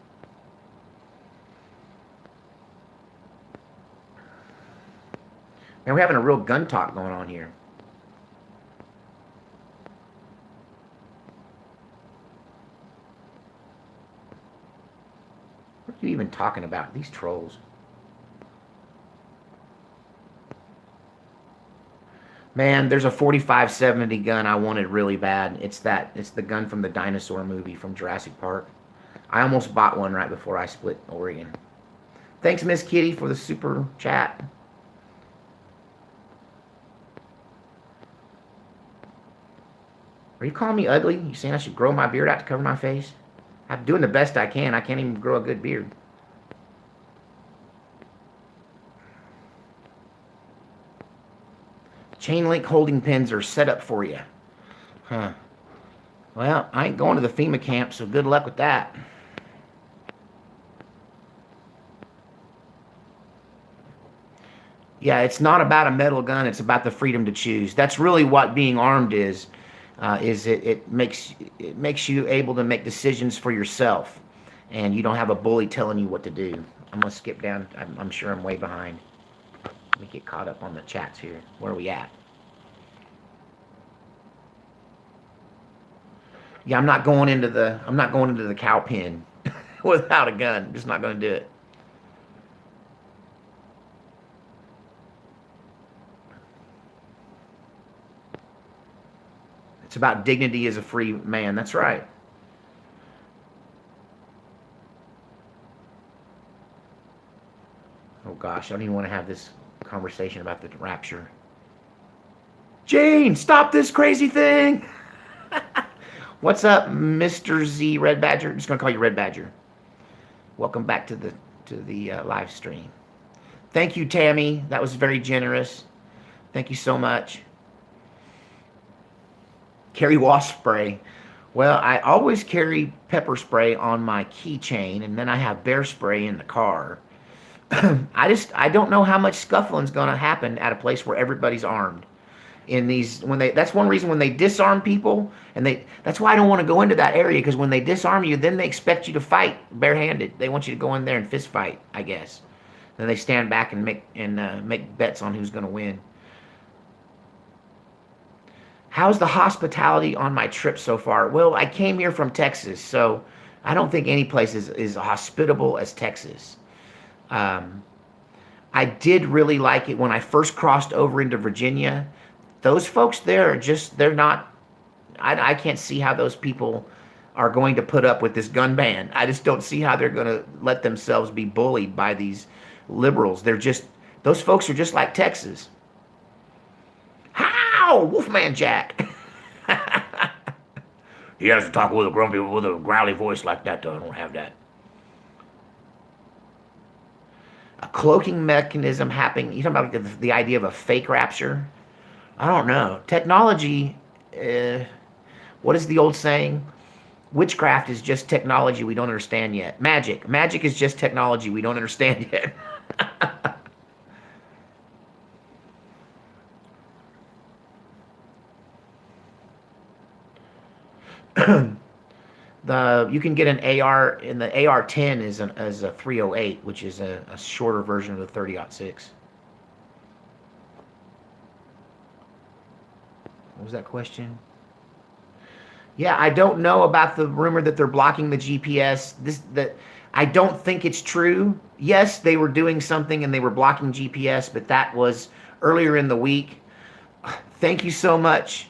Man, we're having a real gun talk going on here. What are you even talking about? These trolls. Man, there's a 4570 gun I wanted really bad. It's the gun from the dinosaur movie from Jurassic Park. I almost bought one right before I split Oregon. Thanks, Miss Kitty, for the super chat. Are you calling me ugly? You saying I should grow my beard out to cover my face? I'm doing the best I can. I can't even grow a good beard. Chain link holding pins are set up for you. Huh. Well, I ain't going to the FEMA camp, so good luck with that. Yeah, it's not about a metal gun. It's about the freedom to choose. That's really what being armed is. It makes you able to make decisions for yourself, and you don't have a bully telling you what to do. I'm gonna skip down. I'm sure I'm way behind. Let me get caught up on the chats here. Where are we at? Yeah, I'm not going into the cow pen without a gun. I'm just not gonna do it. It's about dignity as a free man. That's right. Oh gosh, I don't even want to have this conversation about the rapture. Gene, stop this crazy thing. What's up, Mr. Z Red Badger? I'm just gonna call you Red Badger. Welcome back to the live stream. Thank you, Tammy. That was very generous. Thank you so much. Carry wasp spray. Well, I always carry pepper spray on my keychain, and then I have bear spray in the car. I don't know how much scuffling's gonna happen at a place where everybody's armed. That's one reason when they disarm people, that's why I don't want to go into that area, because when they disarm you, then they expect you to fight barehanded. They want you to go in there and fist fight, I guess. Then they stand back and make bets on who's gonna win. How's the hospitality on my trip so far? Well, I came here from Texas, so I don't think any place is hospitable as Texas. I did really like it when I first crossed over into Virginia. Those folks there they're not, I can't see how those people are going to put up with this gun ban. I just don't see how they're going to let themselves be bullied by these liberals. Those folks are just like Texas. How? Wolfman Jack. He has to talk with a growly voice like that, though. I don't have that. A cloaking mechanism happening. You talking about the idea of a fake rapture? I don't know. Technology, what is the old saying? Witchcraft is just technology we don't understand yet. Magic is just technology we don't understand yet. You can get an AR, and the AR-10 is a 308, which is a shorter version of the 30-06. What was that question? Yeah, I don't know about the rumor that they're blocking the GPS. I don't think it's true. Yes, they were doing something and they were blocking GPS, but that was earlier in the week. Thank you so much,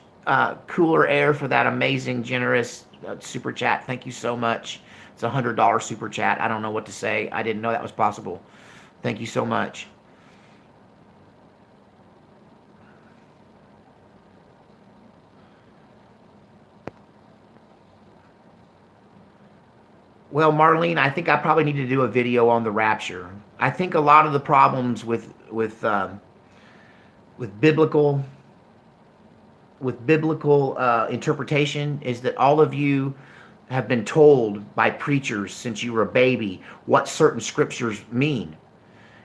Cooler Air, for that amazing, generous super chat. Thank you so much. It's a $100 super chat. I don't know what to say. I didn't know that was possible. Thank you so much. Well, Marlene, I think I probably need to do a video on the rapture. I think a lot of the problems with biblical interpretation is that all of you have been told by preachers since you were a baby what certain scriptures mean,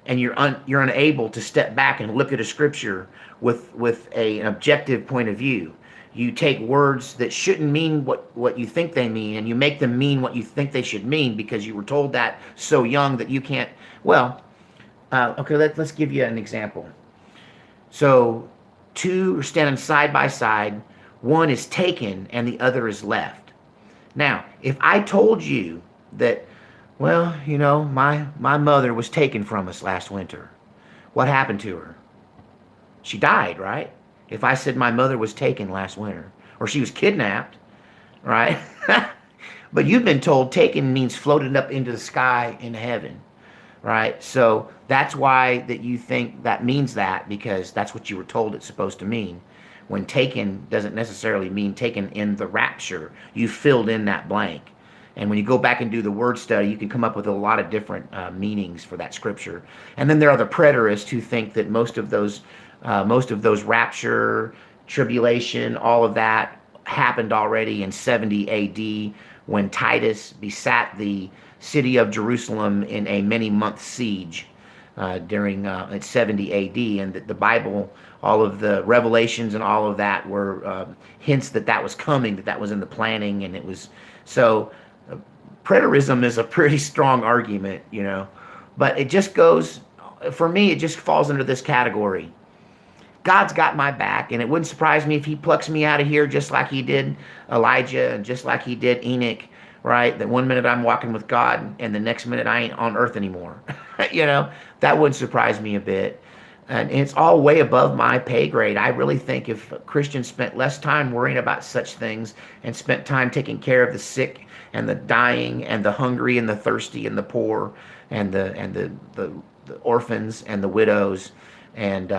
and you're unable to step back and look at a scripture with an objective point of view. You take words that shouldn't mean what you think they mean, and you make them mean what you think they should mean because you were told that so young that you can't. Well, okay, let's give you an example. So two are standing side by side. One is taken and the other is left. Now, if I told you that, well, you know, my mother was taken from us last winter, what happened to her? She died, right? If I said my mother was taken last winter, or she was kidnapped, right? But you've been told taken means floated up into the sky in heaven, right? So that's why that you think that means that, because that's what you were told it's supposed to mean. When taken doesn't necessarily mean taken in the rapture. You filled in that blank. And when you go back and do the word study, you can come up with a lot of different meanings for that scripture. And then there are the preterists who think that most of those rapture, tribulation, all of that happened already in 70 AD when Titus besat the city of Jerusalem in a many-month siege during 70 AD, and that the Bible, all of the revelations and all of that were hints that that was coming, that was in the planning, and it was so. Preterism is a pretty strong argument, you know, but it just goes, for me, it just falls into this category. God's got my back, and it wouldn't surprise me if he plucks me out of here just like he did Elijah and just like he did Enoch, right? That one minute I'm walking with God and the next minute I ain't on earth anymore. You know, that wouldn't surprise me a bit. And it's all way above my pay grade. I really think if Christians spent less time worrying about such things and spent time taking care of the sick and the dying and the hungry and the thirsty and the poor and the orphans and the widows and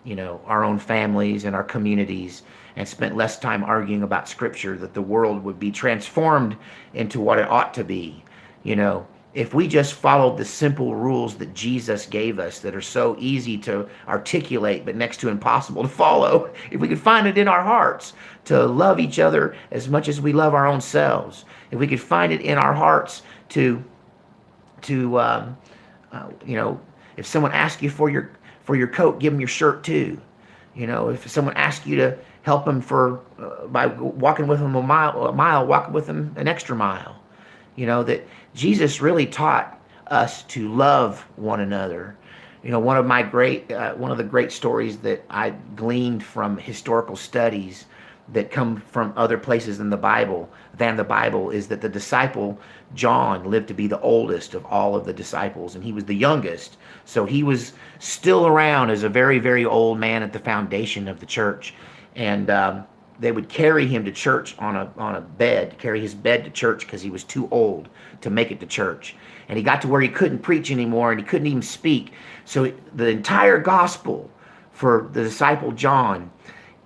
you know, our own families and our communities, and spent less time arguing about scripture, that the world would be transformed into what it ought to be. You know, if we just followed the simple rules that Jesus gave us that are so easy to articulate but next to impossible to follow, if we could find it in our hearts to love each other as much as we love our own selves, if we could find it in our hearts to you know, if someone asks you for your coat, give them your shirt too. You know, if someone asks you to help them by walking with them a mile, walk with them an extra mile. You know, that Jesus really taught us to love one another. You know, one of the great stories that I gleaned from historical studies that come from other places than the Bible is that the disciple John lived to be the oldest of all of the disciples, and he was the youngest. So he was still around as a very, very old man at the foundation of the church. And they would carry him to church on a bed, carry his bed to church because he was too old to make it to church. And he got to where he couldn't preach anymore and he couldn't even speak. So the entire gospel for the disciple John,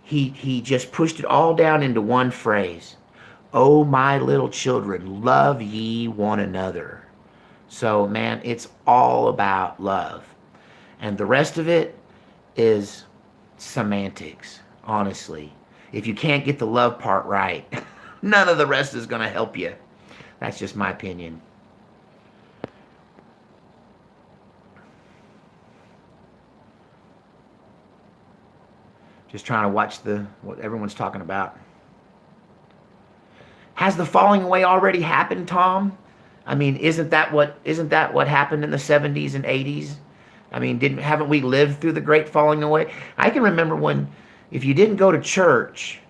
he just pushed it all down into one phrase. Oh, my little children, love ye one another. So, man, it's all about love. And the rest of it is semantics, honestly. If you can't get the love part right, none of the rest is going to help you. That's just my opinion. Just trying to watch what everyone's talking about. Has the falling away already happened, Tom? I mean, isn't that what happened in the 70s and 80s? I mean, haven't we lived through the great falling away? I can remember when, if you didn't go to church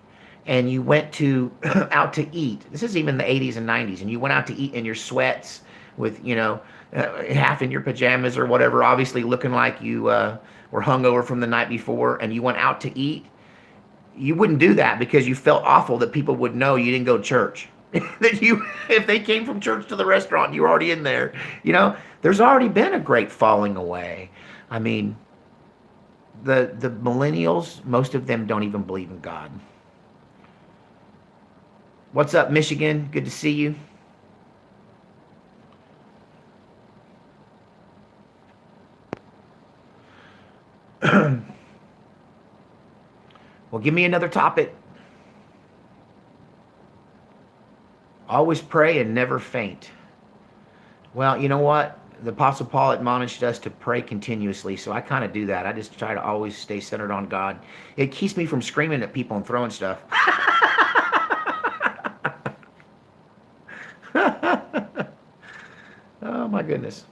and you went out to eat, this is even the 80s and 90s, and you went out to eat in your sweats with, half in your pajamas or whatever, obviously looking like you were hungover from the night before, and you went out to eat, you wouldn't do that because you felt awful that people would know you didn't go to church. That if they came from church to the restaurant, you were already in there. There's already been a great falling away. I mean, the millennials, most of them don't even believe in God. What's up, Michigan? Good to see you. Well, give me another topic. Always pray and never faint. Well, you know what? The Apostle Paul admonished us to pray continuously, so I kind of do that. I just try to always stay centered on God. It keeps me from screaming at people and throwing stuff. Oh, my goodness.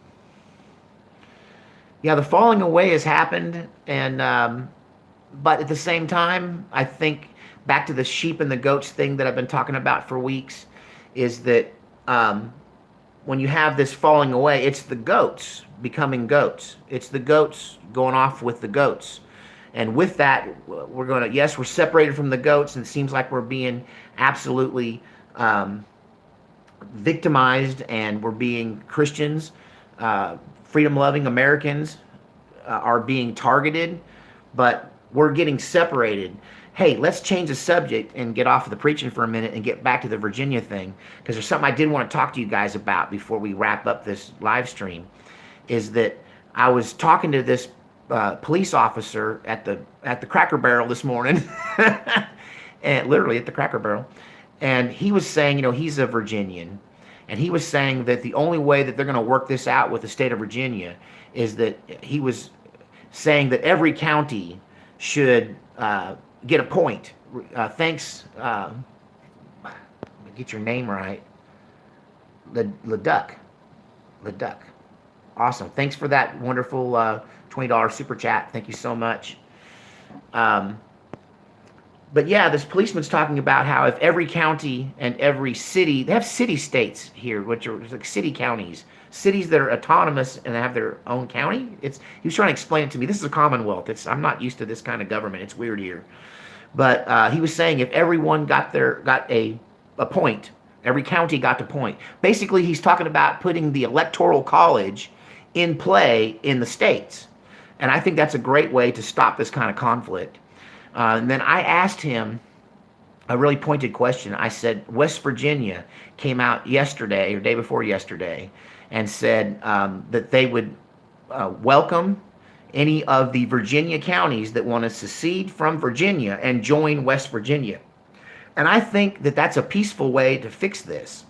Yeah, the falling away has happened, and but at the same time, I think back to the sheep and the goats thing that I've been talking about for weeks, is that when you have this falling away, it's the goats becoming goats. It's the goats going off with the goats. And with that, we're separated from the goats, and it seems like we're being absolutely victimized, and we're being Christians, freedom-loving Americans are being targeted, but we're getting separated. Hey, let's change the subject and get off of the preaching for a minute and get back to the Virginia thing, because there's something I did want to talk to you guys about before we wrap up this live stream. Is that I was talking to this police officer at the Cracker Barrel this morning, and literally at the Cracker Barrel, and he was saying, he's a Virginian, and he was saying that the only way that they're going to work this out with the state of Virginia is that he was saying that every county should get a point. Thanks. Get your name right. Leduc. Awesome. Thanks for that wonderful $20 super chat. Thank you so much. But yeah, this policeman's talking about how if every county and every city, they have city-states here, which are like city counties, cities that are autonomous and have their own county. He was trying to explain it to me. This is a commonwealth. I'm not used to this kind of government. It's weird here. But he was saying if everyone got a point, every county got a point. Basically, he's talking about putting the electoral college in play in the states. And I think that's a great way to stop this kind of conflict. And then I asked him a really pointed question. I said, West Virginia came out yesterday or day before yesterday and said that they would welcome any of the Virginia counties that want to secede from Virginia and join West Virginia. And I think that that's a peaceful way to fix this.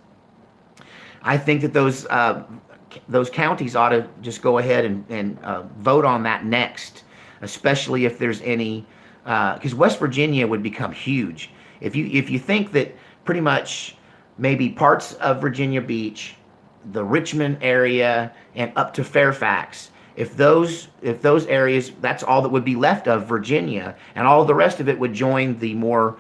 I think that those counties ought to just go ahead and vote on that next, especially if there's any, because West Virginia would become huge. If you think that pretty much maybe parts of Virginia Beach, the Richmond area, and up to Fairfax, if those areas, that's all that would be left of Virginia, and all the rest of it would join the more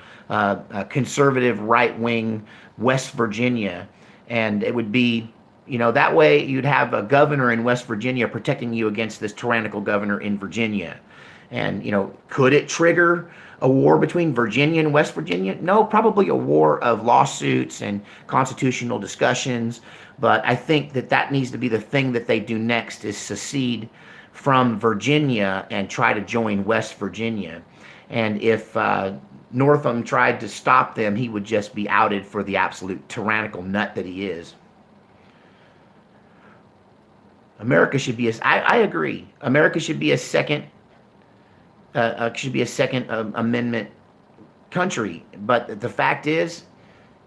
conservative right-wing West Virginia, and it would be, that way you'd have a governor in West Virginia protecting you against this tyrannical governor in Virginia. And, could it trigger a war between Virginia and West Virginia? No, probably a war of lawsuits and constitutional discussions. But I think that needs to be the thing that they do next, is secede from Virginia and try to join West Virginia. And if Northam tried to stop them, he would just be outed for the absolute tyrannical nut that he is. America should be I agree. America should be a second amendment country. But the fact is,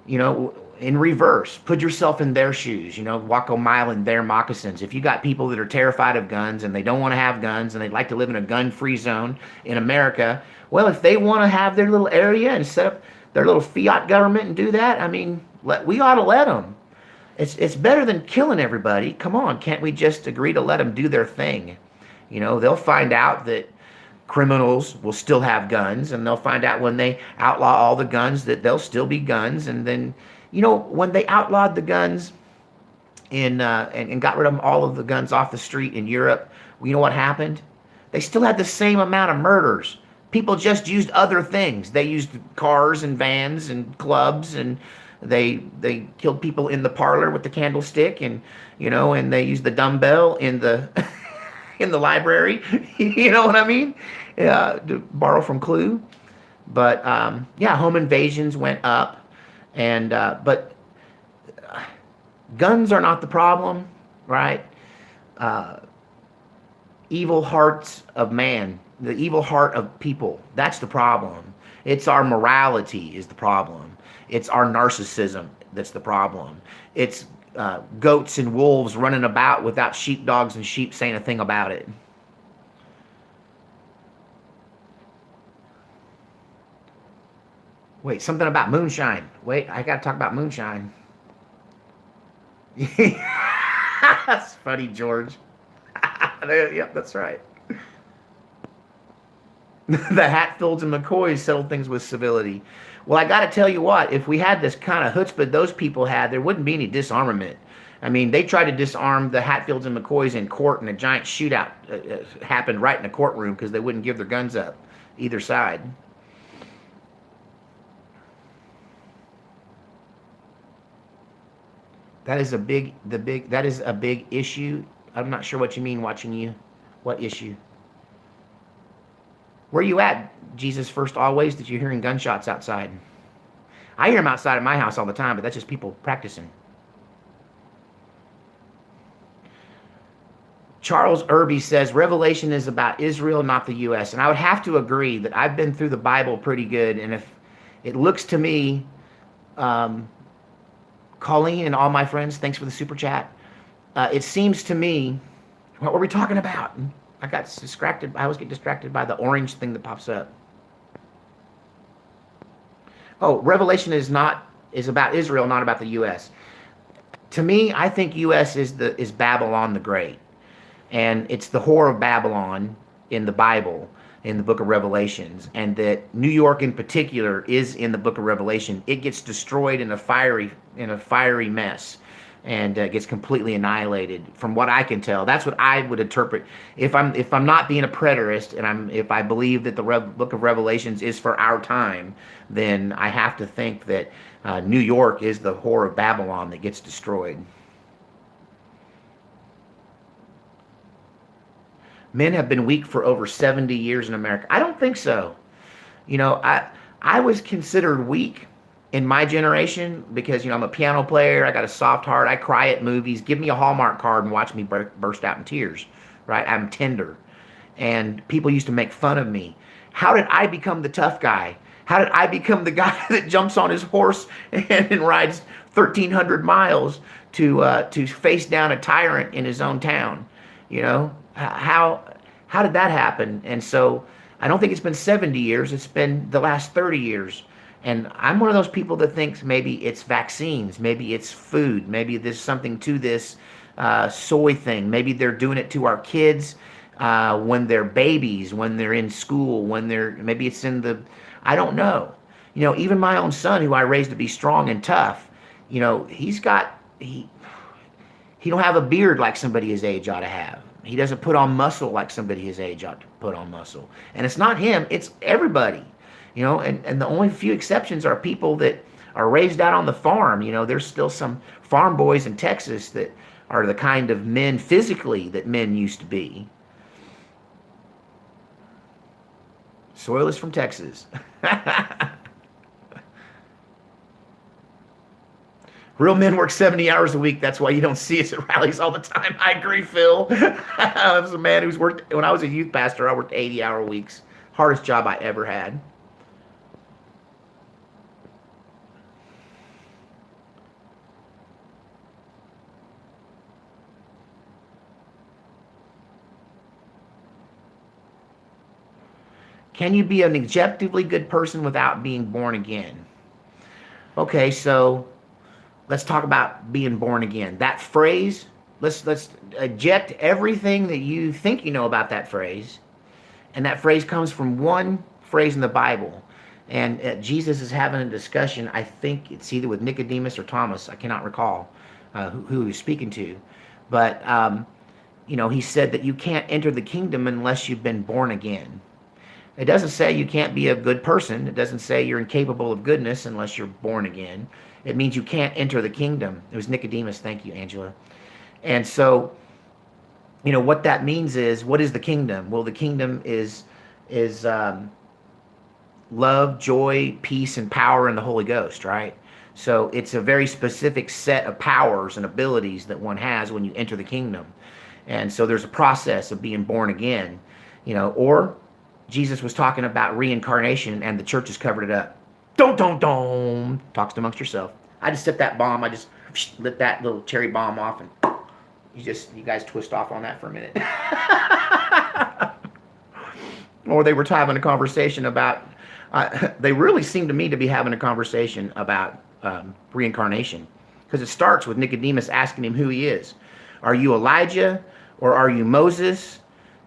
in reverse, put yourself in their shoes, walk a mile in their moccasins. If you got people that are terrified of guns and they don't want to have guns and they'd like to live in a gun-free zone in America, well, if they want to have their little area and set up their little fiat government and do that, we ought to let them. It's better than killing everybody. Come on, can't we just agree to let them do their thing? They'll find out that criminals will still have guns, and they'll find out when they outlaw all the guns that there'll still be guns. And then, when they outlawed the guns and got rid of all of the guns off the street in Europe, well, you know what happened? They still had the same amount of murders. People just used other things. They used cars and vans and clubs, and they killed people in the parlor with the candlestick, and and they used the dumbbell in the in the library. You know what I mean? Yeah, to borrow from Clue. But yeah, home invasions went up, and but guns are not the problem, right? Evil hearts of man, the evil heart of people, that's the problem. It's our morality is the problem. It's our narcissism that's the problem. It's goats and wolves running about without sheepdogs and sheep saying a thing about it. Wait, something about moonshine. Wait, I gotta talk about moonshine. That's funny, George. Yep, that's right. The Hatfields and McCoys settled things with civility. Well, I got to tell you what, if we had this kind of chutzpah those people had, there wouldn't be any disarmament. I mean, they tried to disarm the Hatfields and McCoys in court, and a giant shootout happened right in the courtroom because they wouldn't give their guns up, either side. That is that is a big issue. I'm not sure what you mean watching you. What issue? Where you at, Jesus first always, that you're hearing gunshots outside? I hear them outside of my house all the time, but that's just people practicing. Charles Irby says Revelation is about Israel, not the U.S. And I would have to agree that I've been through the Bible pretty good. And if it looks to me, Colleen and all my friends, thanks for the super chat. It seems to me, what were we talking about? I got distracted. I always get distracted by the orange thing that pops up. Oh, Revelation is about Israel, not about the U.S. To me, I think U.S. is Babylon the Great, and it's the whore of Babylon in the Bible, in the Book of Revelations, and that New York in particular is in the Book of Revelation. It gets destroyed in a fiery mess, and gets completely annihilated. From what I can tell, that's what I would interpret. If I'm not being a preterist, and if I believe that the Book of Revelations is for our time, then I have to think that New York is the whore of Babylon that gets destroyed. Men have been weak for over 70 years in America. I don't think so. I was considered weak in my generation because, I'm a piano player. I got a soft heart. I cry at movies. Give me a Hallmark card and watch me burst out in tears, right? I'm tender. And people used to make fun of me. How did I become the tough guy? How did I become the guy that jumps on his horse and rides 1,300 miles to face down a tyrant in his own town? How did that happen? And so I don't think it's been 70 years. It's been the last 30 years. And I'm one of those people that thinks maybe it's vaccines, maybe it's food, maybe there's something to this soy thing. Maybe they're doing it to our kids when they're babies, when they're in school, maybe it's in I don't know. Even my own son, who I raised to be strong and tough, he don't have a beard like somebody his age ought to have. He doesn't put on muscle like somebody his age ought to put on muscle. And it's not him, it's everybody. And the only few exceptions are people that are raised out on the farm. There's still some farm boys in Texas that are the kind of men physically that men used to be. Soil is from Texas. Real men work 70 hours a week. That's why you don't see us at rallies all the time. I agree, Phil. I was a man who's worked, when I was a youth pastor, I worked 80-hour weeks. Hardest job I ever had. Can you be an objectively good person without being born again? Okay, so let's talk about being born again. That phrase, let's eject everything that you think you know about that phrase. And that phrase comes from one phrase in the Bible. And Jesus is having a discussion, I think it's either with Nicodemus or Thomas, I cannot recall. who he was speaking to. But, he said that you can't enter the kingdom unless you've been born again. It doesn't say you can't be a good person. It doesn't say you're incapable of goodness unless you're born again. It means you can't enter the kingdom. It was Nicodemus. Thank you, Angela. And so, what that means is, what is the kingdom? Well, the kingdom is love, joy, peace, and power in the Holy Ghost, right? So it's a very specific set of powers and abilities that one has when you enter the kingdom. And so there's a process of being born again, or Jesus was talking about reincarnation and the church has covered it up. Don't. Talks amongst yourself. I just set that bomb. I just lit that little cherry bomb off, and you guys twist off on that for a minute. Or they were having a conversation about, they really seem to me to be having a conversation about reincarnation. Because it starts with Nicodemus asking him who he is. Are you Elijah? Or are you Moses?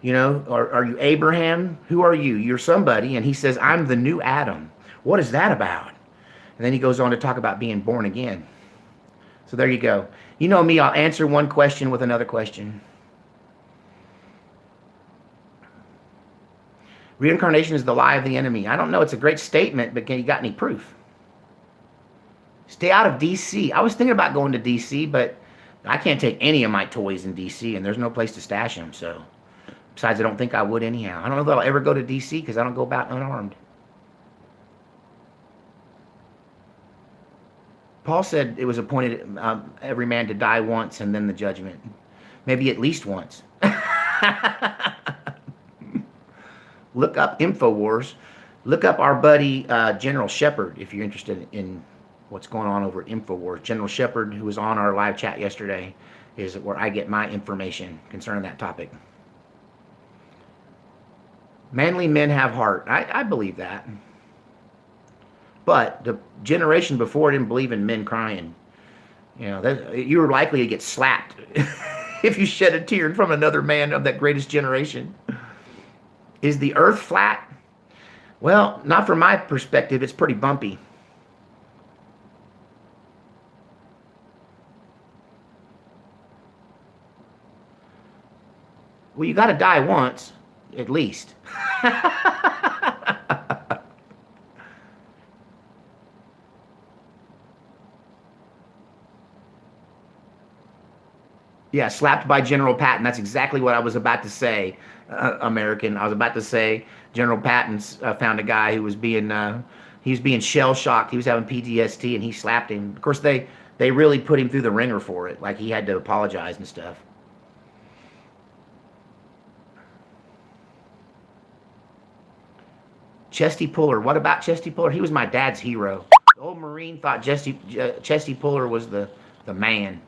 Or are you Abraham? Who are you? You're somebody. And he says, I'm the new Adam. What is that about? And then he goes on to talk about being born again. So there you go. You know me, I'll answer one question with another question. Reincarnation is the lie of the enemy. I don't know, it's a great statement, but you got any proof? Stay out of D.C. I was thinking about going to D.C., but I can't take any of my toys in D.C., and there's no place to stash them, so. Besides, I don't think I would anyhow. I don't know that I'll ever go to D.C. because I don't go about unarmed. Paul said it was appointed every man to die once and then the judgment. Maybe at least once. Look up InfoWars. Look up our buddy General Shepard if you're interested in what's going on over at InfoWars. General Shepard, who was on our live chat yesterday, is where I get my information concerning that topic. Manly men have heart. I believe that. But the generation before didn't believe in men crying. You were likely to get slapped if you shed a tear from another man of that greatest generation. Is the earth flat? Well, not from my perspective. It's pretty bumpy. Well, you got to die once, at least. Yeah, slapped by General Patton. That's exactly what I was about to say, American. I was about to say General Patton found a guy who was being shell-shocked. He was having PTSD, and he slapped him. Of course, they really put him through the ringer for it. Like, he had to apologize and stuff. Chesty Puller. What about Chesty Puller? He was my dad's hero. The old Marine thought Chesty Puller was the man.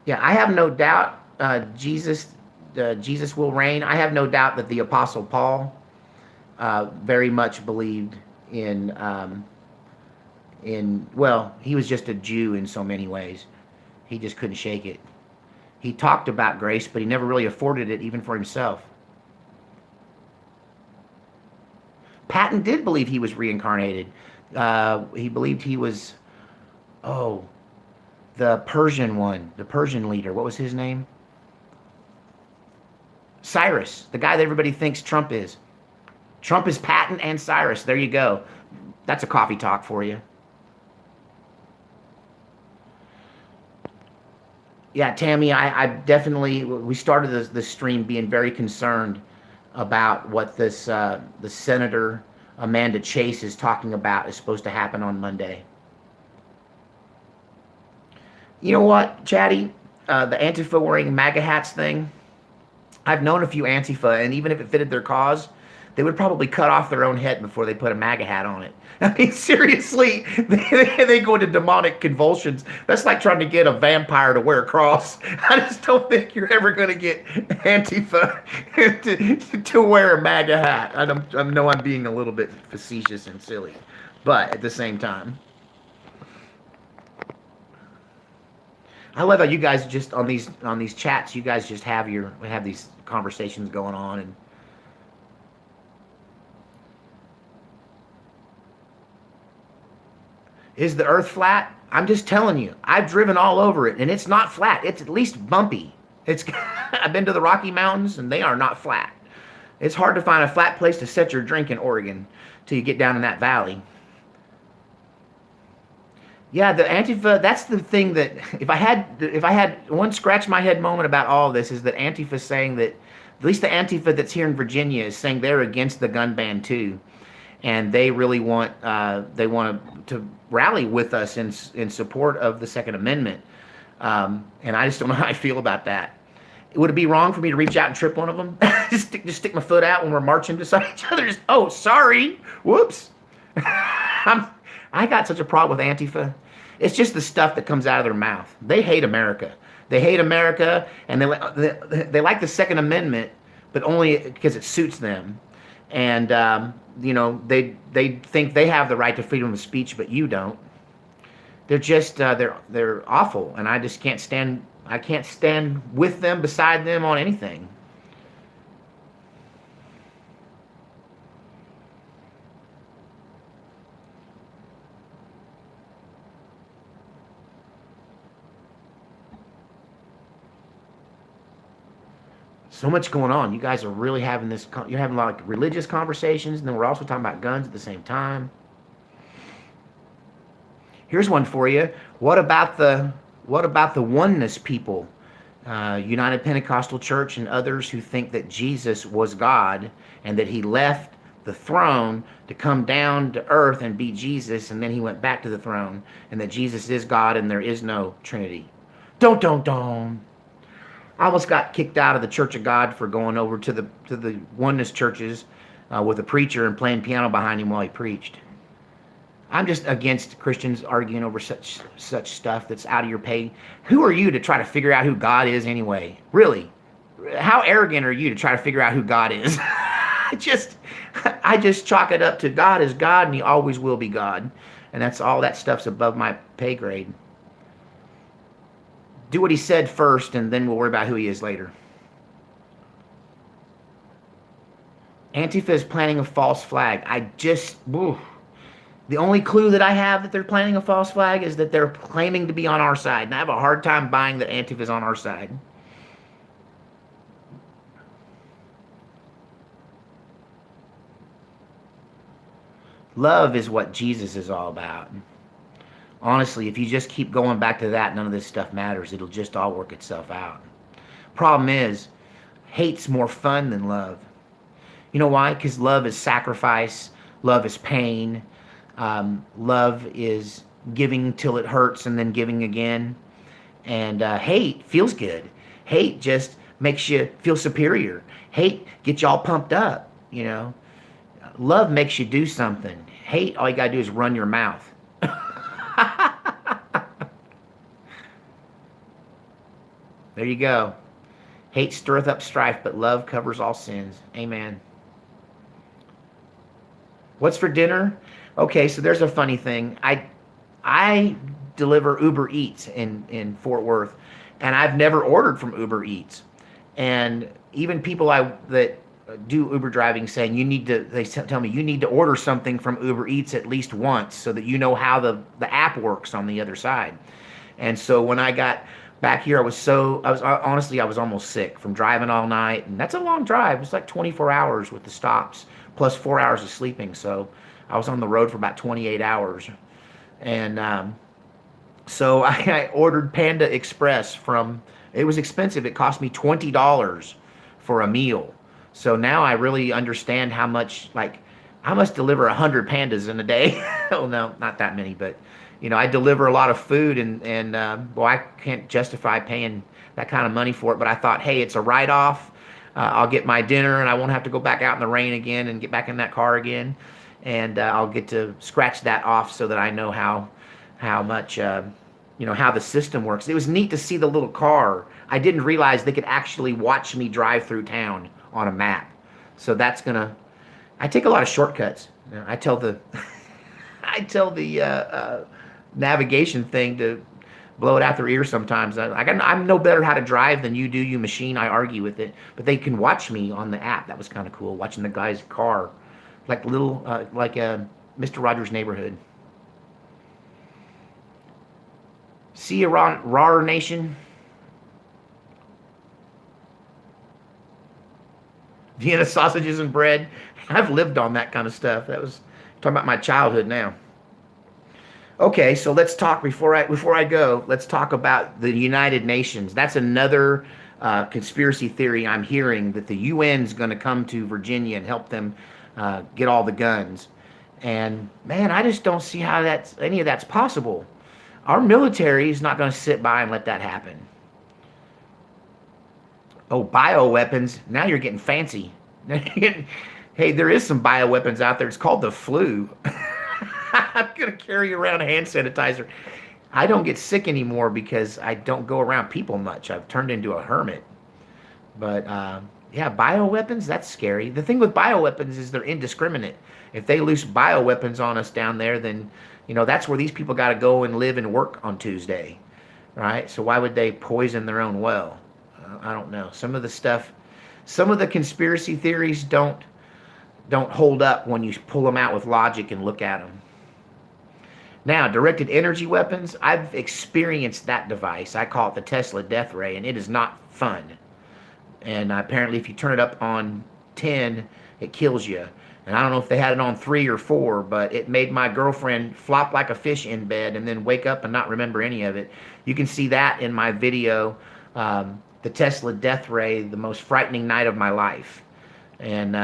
Yeah, I have no doubt Jesus will reign. I have no doubt that the Apostle Paul very much believed well, he was just a Jew in so many ways. He just couldn't shake it. He talked about grace, but he never really afforded it even for himself. Patton did believe he was reincarnated. He believed he was, the Persian one, the Persian leader. What was his name? Cyrus, the guy that everybody thinks Trump is. Trump is Patton and Cyrus. There you go. That's a coffee talk for you. Yeah, Tammy, I definitely, we started the stream being very concerned about what this the Senator Amanda Chase is talking about is supposed to happen on Monday. You know what, Chatty? The Antifa wearing MAGA hats thing, I've known a few Antifa, and even if it fitted their cause, they would probably cut off their own head before they put a MAGA hat on it. I mean, seriously, they go into demonic convulsions. That's like trying to get a vampire to wear a cross. I just don't think you're ever going to get Antifa to wear a MAGA hat. I know I'm being a little bit facetious and silly, but at the same time, I love how you guys just on these chats, you guys just have these conversations going on. And is the earth flat? I'm just telling you. I've driven all over it and it's not flat. It's at least bumpy. It's I've been to the Rocky Mountains and they are not flat. It's hard to find a flat place to set your drink in Oregon till you get down in that valley. Yeah, the Antifa, that's the thing that if I had one scratch my head moment about all of this is that Antifa's saying that at least the Antifa that's here in Virginia is saying they're against the gun ban too, and they really want to rally with us in support of the Second Amendment. And I just don't know how I feel about that. Would it be wrong for me to reach out and trip one of them? just stick my foot out when we're marching beside each other. Just, oh, sorry, whoops. I got such a problem with Antifa. It's just the stuff that comes out of their mouth. They hate America. They hate America, and they like the Second Amendment, but only because it suits them. And they think they have the right to freedom of speech, but you don't. They're just they're awful, and I just can't stand. I can't stand with them, beside them on anything. So much going on. You guys are really having this. You're having a lot of religious conversations, and then we're also talking about guns at the same time. Here's one for you. What about the oneness people, United Pentecostal Church and others who think that Jesus was God and that he left the throne to come down to earth and be Jesus, and then he went back to the throne, and that Jesus is God and there is no Trinity? Don't. I almost got kicked out of the Church of God for going over to the oneness churches with a preacher and playing piano behind him while he preached. I'm just against Christians arguing over such stuff that's out of your pay. Who are you to try to figure out who God is anyway? Really? How arrogant are you to try to figure out who God is? I just chalk it up to God is God and he always will be God. And that's all that stuff's above my pay grade. Do what he said first, and then we'll worry about who he is later. Antifa is planting a false flag. The only clue that I have that they're planting a false flag is that they're claiming to be on our side. And I have a hard time buying that Antifa is on our side. Love is what Jesus is all about. Honestly, if you just keep going back to that, none of this stuff matters. It'll just all work itself out. Problem is, hate's more fun than love. You know why? Because love is sacrifice. Love is pain. Love is giving till it hurts and then giving again. And hate feels good. Hate just makes you feel superior. Hate gets you all pumped up, you know. Love makes you do something. Hate, all you gotta do is run your mouth. There you go. Hate stirreth up strife, but love covers all sins. Amen. What's for dinner? Okay, so there's a funny thing. I deliver Uber Eats in Fort Worth, and I've never ordered from Uber Eats. And even people that do Uber driving saying they tell me you need to order something from Uber Eats at least once so that you know how the app works on the other side. And so when I got back here, I was almost sick from driving all night, and that's a long drive. It's like 24 hours with the stops plus 4 hours of sleeping. So I was on the road for about 28 hours, and so I ordered Panda Express it was expensive. It cost me $20 for a meal. So now I really understand how much, I must deliver 100 pandas in a day. Oh, no, not that many, but, I deliver a lot of food, and I can't justify paying that kind of money for it. But I thought, hey, it's a write-off. I'll get my dinner, and I won't have to go back out in the rain again and get back in that car again. And I'll get to scratch that off so that I know how much, how the system works. It was neat to see the little car. I didn't realize they could actually watch me drive through town on a map. So I take a lot of shortcuts. I tell the navigation thing to blow it out their ear sometimes. I'm no better how to drive than you do, you machine. I argue with it, but they can watch me on the app. That was kind of cool, watching the guy's car, like little, Mr. Rogers' Neighborhood. See you, Rar Nation. Vienna sausages and bread. I've lived on that kind of stuff. That was talking about my childhood now. Okay, so let's talk before I go. Let's talk about the United Nations. That's another conspiracy theory I'm hearing, that the UN's going to come to Virginia and help them get all the guns. And man, I just don't see how any of that's possible. Our military is not going to sit by and let that happen. Oh, bioweapons. Now you're getting fancy. Hey, there is some bioweapons out there. It's called the flu. I'm going to carry around hand sanitizer. I don't get sick anymore because I don't go around people much. I've turned into a hermit. But, yeah, bioweapons, that's scary. The thing with bioweapons is they're indiscriminate. If they loose bioweapons on us down there, then, that's where these people got to go and live and work on Tuesday, right? So why would they poison their own well? I don't know. Some of the conspiracy theories don't hold up when you pull them out with logic and look at them. Now, directed energy weapons, I've experienced that device. I call it the Tesla death ray, and it is not fun. And apparently if you turn it up on 10, it kills you. And I don't know if they had it on 3 or 4, but it made my girlfriend flop like a fish in bed and then wake up and not remember any of it. You can see that in my video, the Tesla death ray, the most frightening night of my life. And,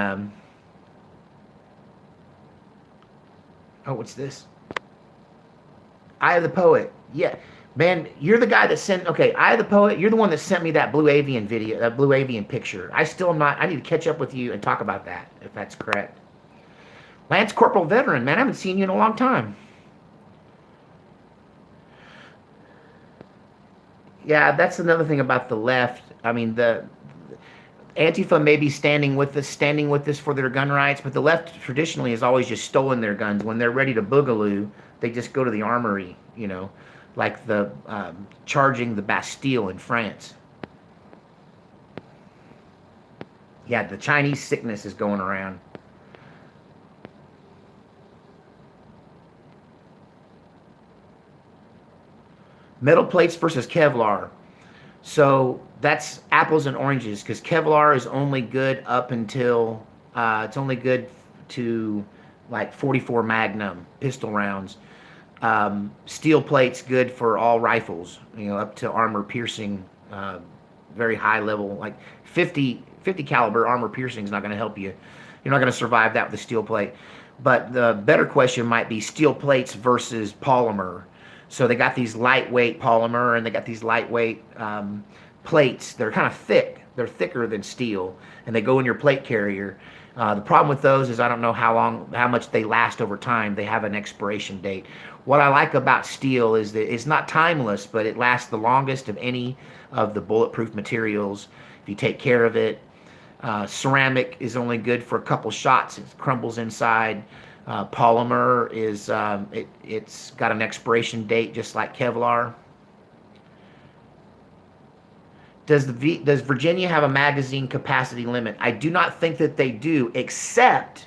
oh, what's this? Eye of the Poet. Yeah. Man, you're the guy that sent, okay, Eye of the Poet, you're the one that sent me that Blue Avian video, that Blue Avian picture. I still am not, I need to catch up with you and talk about that, if that's correct. Lance Corporal Veteran, man, I haven't seen you in a long time. Yeah, that's another thing about the left. I mean, the Antifa may be standing with us for their gun rights, but the left traditionally has always just stolen their guns. When they're ready to boogaloo, they just go to the armory, like the charging the Bastille in France. Yeah, the Chinese sickness is going around. Metal plates versus Kevlar. So that's apples and oranges, because Kevlar is only good up until, it's only good to like 44 Magnum pistol rounds. Steel plate's good for all rifles, up to armor piercing, very high level, like 50 caliber armor piercing is not going to help you. You're not going to survive that with a steel plate. But the better question might be steel plates versus polymer. So they got these lightweight polymer and they got these lightweight plates. They're kind of thick. They're thicker than steel, and they go in your plate carrier. The problem with those is I don't know how much they last over time. They have an expiration date. What I like about steel is that it's not timeless, but it lasts the longest of any of the bulletproof materials if you take care of it. Ceramic is only good for a couple shots. It crumbles inside. Polymer is it's got an expiration date just like Kevlar. Does Virginia have a magazine capacity limit? I do not think that they do, except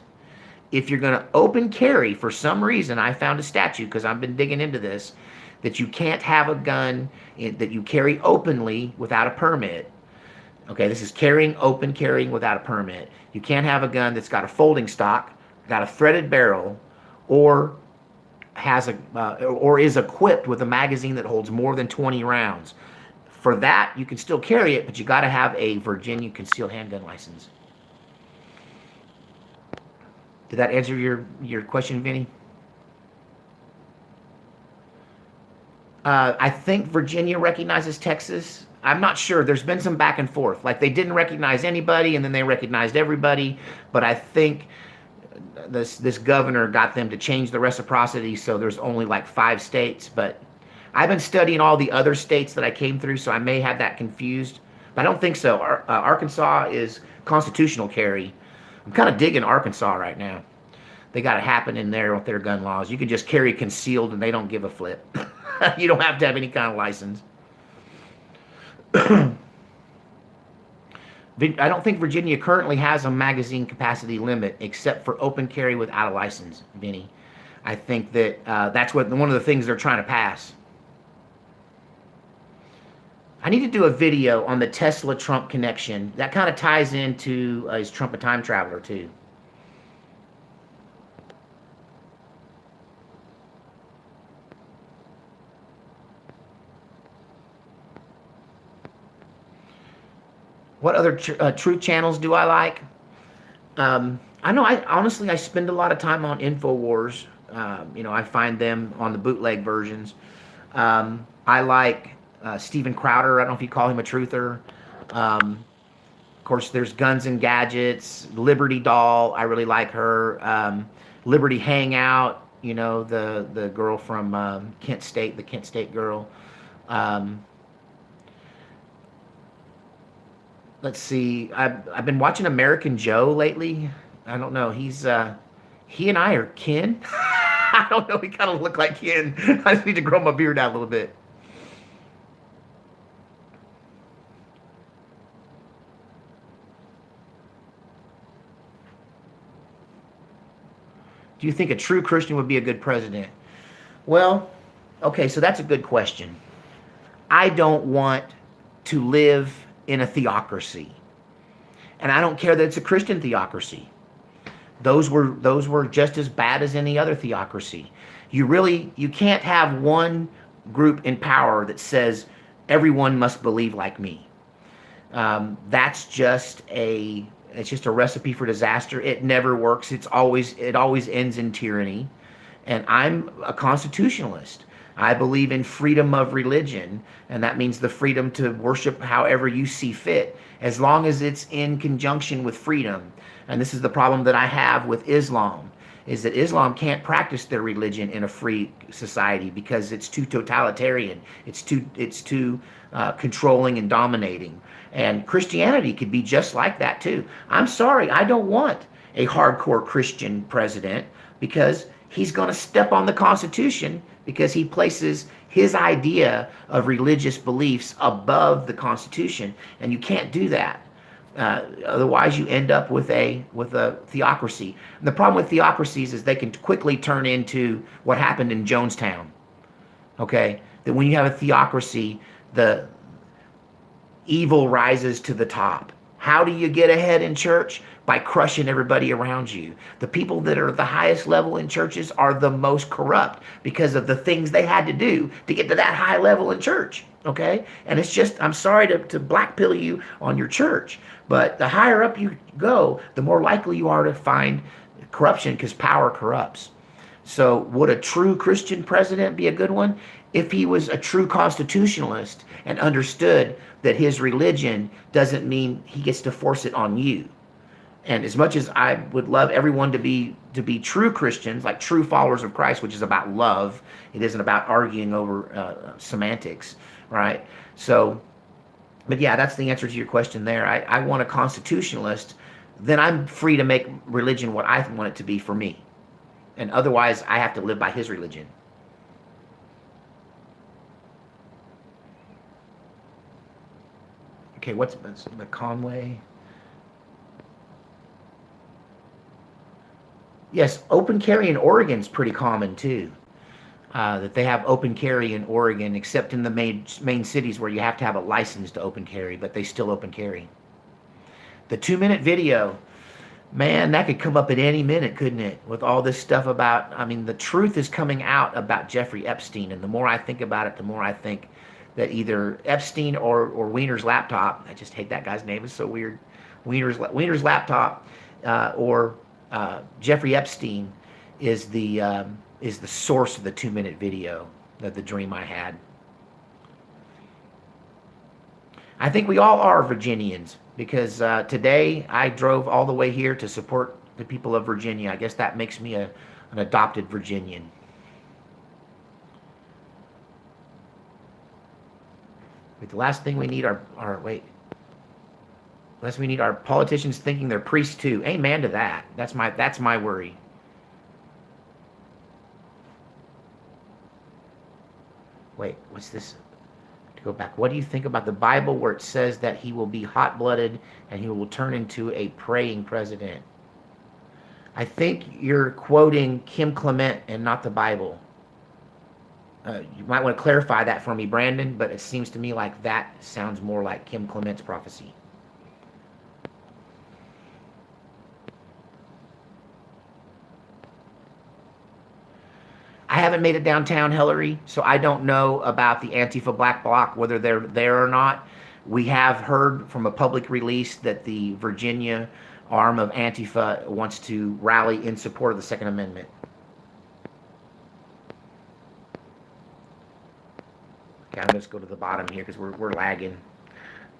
if you're going to open carry for some reason. I found a statute, because I've been digging into this, that you can't have a gun that you carry openly without a permit. Okay, this is carrying without a permit. You can't have a gun that's got a folding stock, got a threaded barrel, or or is equipped with a magazine that holds more than 20 rounds. For that, you can still carry it, but you got to have a Virginia concealed handgun license. Did that answer your question, Vinny? I think Virginia recognizes Texas. I'm not sure. There's been some back and forth. Like, they didn't recognize anybody, and then they recognized everybody. But I think this governor got them to change the reciprocity, so there's only like 5 states. But I've been studying all the other states that I came through, so I may have that confused. But I don't think so. Arkansas is constitutional carry. I'm kind of digging Arkansas right now. They got it happening there with their gun laws. You can just carry concealed, and they don't give a flip. You don't have to have any kind of license. I don't think Virginia currently has a magazine capacity limit except for open carry without a license, Vinny. I think that that's one of the things they're trying to pass. I need to do a video on the Tesla-Trump connection. That kind of ties into is Trump a time traveler too? What other truth channels do I like? I know. I honestly I spend a lot of time on Infowars. I find them on the bootleg versions. I like Steven Crowder. I don't know if you call him a truther. Of course, there's Guns and Gadgets. Liberty Doll. I really like her. Liberty Hangout. The girl from Kent State, the Kent State girl. Let's see. I've been watching American Joe lately. I don't know. He and I are kin. I don't know. We kind of look like kin. I just need to grow my beard out a little bit. Do you think a true Christian would be a good president? Well, okay, so that's a good question. I don't want to live in a theocracy. And I don't care that it's a Christian theocracy. Those were just as bad as any other theocracy. You can't have one group in power that says everyone must believe like me. That's just a recipe for disaster. It never works. It always ends in tyranny. And I'm a constitutionalist. I believe in freedom of religion, and that means the freedom to worship however you see fit, as long as it's in conjunction with freedom. And this is the problem that I have with Islam, is that Islam can't practice their religion in a free society because it's too totalitarian. It's too controlling and dominating. And Christianity could be just like that too. I'm sorry, I don't want a hardcore Christian president because he's going to step on the Constitution because he places his idea of religious beliefs above the Constitution, and you can't do that. Otherwise, you end up with a theocracy. And the problem with theocracies is they can quickly turn into what happened in Jonestown. Okay, that when you have a theocracy, the evil rises to the top. How do you get ahead in church? By crushing everybody around you. The people that are at the highest level in churches are the most corrupt because of the things they had to do to get to that high level in church. Okay? And it's just, I'm sorry to black pill you on your church, but the higher up you go, the more likely you are to find corruption because power corrupts. So would a true Christian president be a good one? If he was a true constitutionalist and understood that his religion doesn't mean he gets to force it on you. And as much as I would love everyone to be true Christians, like true followers of Christ, which is about love, it isn't about arguing over semantics, right? So, but yeah, that's the answer to your question there. I want a constitutionalist, then I'm free to make religion what I want it to be for me. And otherwise, I have to live by his religion. Okay, what's the Conway? Yes, open carry in Oregon is pretty common too. That they have open carry in Oregon, except in the main cities where you have to have a license to open carry, but they still open carry. The 2-minute video, man, that could come up at any minute, couldn't it? With all this stuff about, I mean, the truth is coming out about Jeffrey Epstein, and the more I think about it, the more I think that either Epstein or Wiener's laptop, I just hate that guy's name, it's so weird, Wiener's laptop, or Jeffrey Epstein is the source of the 2-minute video, the dream I had. I think we all are Virginians because today I drove all the way here to support the people of Virginia. I guess that makes me an adopted Virginian. Wait, the last thing we need unless we need our politicians thinking they're priests too. Amen to that. That's my worry. Wait, what's this? To go back, what do you think about the Bible where it says that he will be hot-blooded and he will turn into a praying president? I think you're quoting Kim Clement and not the Bible. You might want to clarify that for me, Brandon, but it seems to me like that sounds more like Kim Clement's prophecy. I haven't made it downtown, Hillary, so I don't know about the Antifa Black Bloc, whether they're there or not. We have heard from a public release that the Virginia arm of Antifa wants to rally in support of the Second Amendment. Okay, I'm going to go to the bottom here because we're lagging.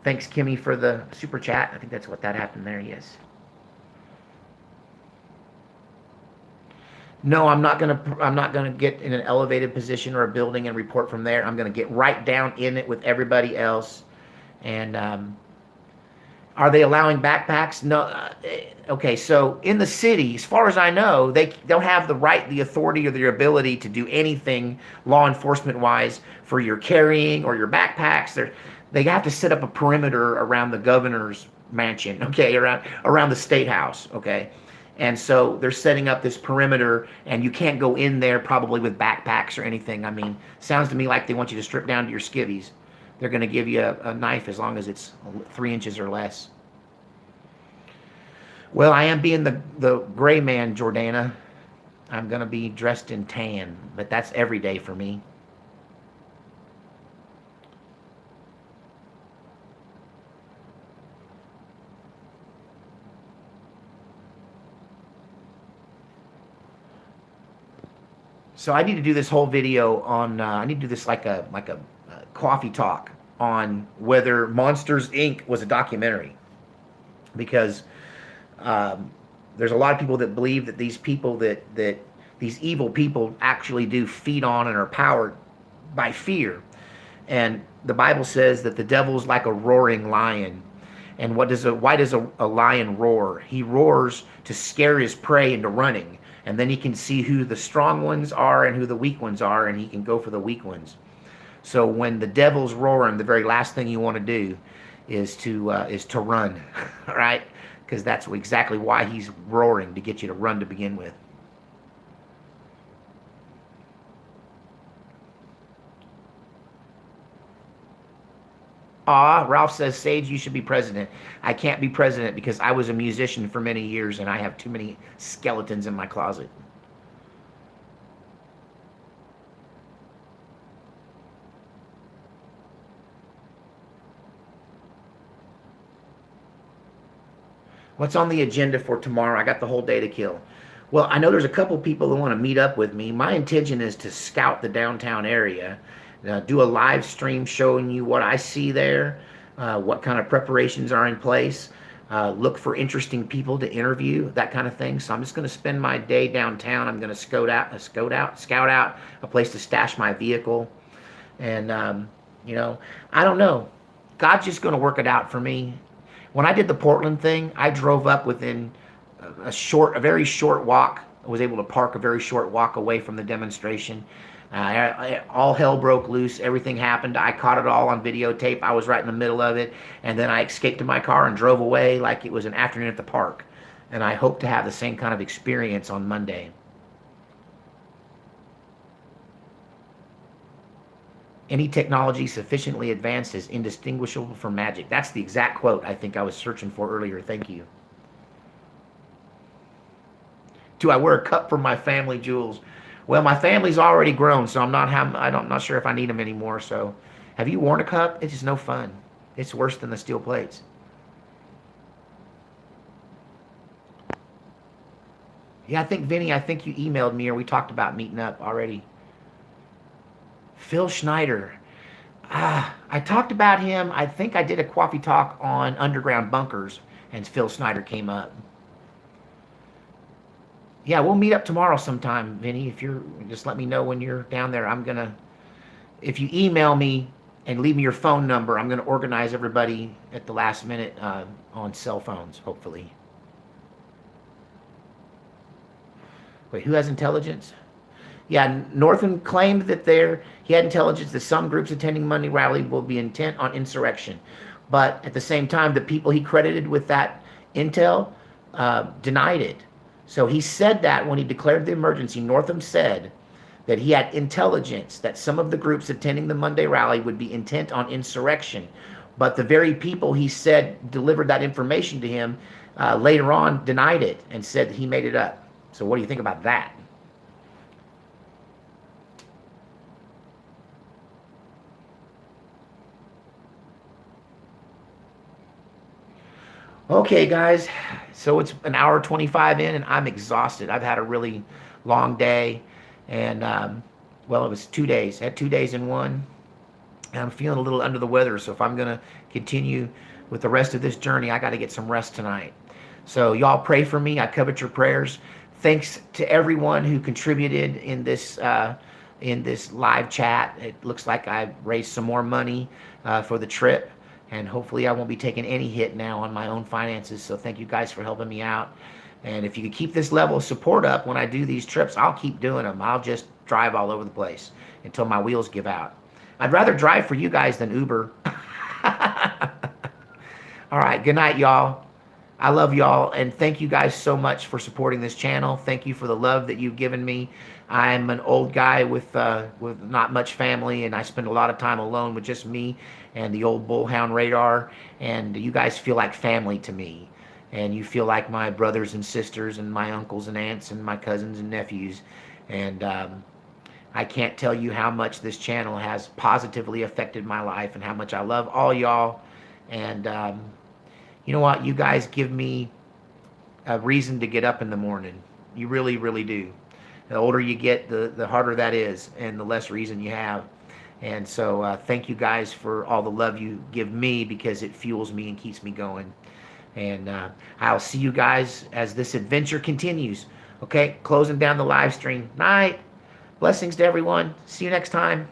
Thanks, Kimmy, for the super chat. I think that's what that happened there, yes. No, I'm not gonna get in an elevated position or a building and report from there. I'm gonna get right down in it with everybody else. And are they allowing backpacks? No. Okay, so in the city, as far as I know, they don't have the right, the authority, or the ability to do anything law enforcement wise for your carrying or your backpacks. They have to set up a perimeter around the governor's mansion, okay, around the state house, okay. And so they're setting up this perimeter, and you can't go in there probably with backpacks or anything. I mean, sounds to me like they want you to strip down to your skivvies. They're going to give you a knife as long as it's 3 inches or less. Well, I am being the gray man, Jordana. I'm going to be dressed in tan, but that's every day for me. So I need to do this whole video on. I need to do this like a coffee talk on whether Monsters Inc. was a documentary, because there's a lot of people that believe that these people that these evil people actually do feed on and are powered by fear, and the Bible says that the devil's like a roaring lion. And why does a lion roar? He roars to scare his prey into running. And then he can see who the strong ones are and who the weak ones are, and he can go for the weak ones. So when the devil's roaring, the very last thing you want to do is to run, right? Because that's exactly why he's roaring, to get you to run to begin with. Ralph says, Sage, you should be president. I can't be president because I was a musician for many years and I have too many skeletons in my closet. What's on the agenda for tomorrow? I got the whole day to kill. Well, I know there's a couple people that want to meet up with me. My intention is to scout the downtown area, do a live stream showing you what I see there, what kind of preparations are in place, look for interesting people to interview, that kind of thing. So I'm just going to spend my day downtown. I'm going to scout out a place to stash my vehicle, and I don't know. God's just going to work it out for me. When I did the Portland thing, I drove up within a very short walk. I was able to park a very short walk away from the demonstration. All hell broke loose. Everything happened. I caught it all on videotape. I was right in the middle of it. And then I escaped to my car and drove away like it was an afternoon at the park. And I hope to have the same kind of experience on Monday. Any technology sufficiently advanced is indistinguishable from magic. That's the exact quote I think I was searching for earlier. Thank you. Do I wear a cup for my family jewels? Well, my family's already grown, so I'm not sure if I need them anymore. So, have you worn a cup? It's just no fun. It's worse than the steel plates. Yeah, Vinny, I think you emailed me or we talked about meeting up already. Phil Schneider. I talked about him. I think I did a coffee talk on underground bunkers, and Phil Schneider came up. Yeah, we'll meet up tomorrow sometime, Vinny. If you're, just let me know when you're down there. If you email me and leave me your phone number, I'm gonna organize everybody at the last minute on cell phones, hopefully. Wait, who has intelligence? Yeah, Northam claimed that he had intelligence that some groups attending Monday rally will be intent on insurrection. But at the same time, the people he credited with that intel denied it. So he said that when he declared the emergency, Northam said that he had intelligence that some of the groups attending the Monday rally would be intent on insurrection. But the very people he said delivered that information to him later on denied it and said that he made it up. So what do you think about that? Okay, guys, so it's an hour 25 in, and I'm exhausted. I've had a really long day, and well, it was 2 days. I had 2 days in one, and I'm feeling a little under the weather. So if I'm gonna continue with the rest of this journey, I got to get some rest tonight. So y'all pray for me. I covet your prayers. Thanks to everyone who contributed in this live chat. It looks like I raised some more money for the trip. And hopefully I won't be taking any hit now on my own finances. So thank you guys for helping me out. And if you could keep this level of support up when I do these trips, I'll keep doing them. I'll just drive all over the place until my wheels give out. I'd rather drive for you guys than Uber. All right, good night, y'all. I love y'all, and thank you guys so much for supporting this channel. Thank you for the love that you've given me. I'm an old guy with not much family, and I spend a lot of time alone with just me and the old bullhound radar, and you guys feel like family to me, and you feel like my brothers and sisters and my uncles and aunts and my cousins and nephews, and I can't tell you how much this channel has positively affected my life and how much I love all y'all. And you know what? You guys give me a reason to get up in the morning. You really, really do. The older you get, the harder that is, and the less reason you have. And so thank you guys for all the love you give me, because it fuels me and keeps me going. And I'll see you guys as this adventure continues. Okay, closing down the live stream. Night. Blessings to everyone. See you next time.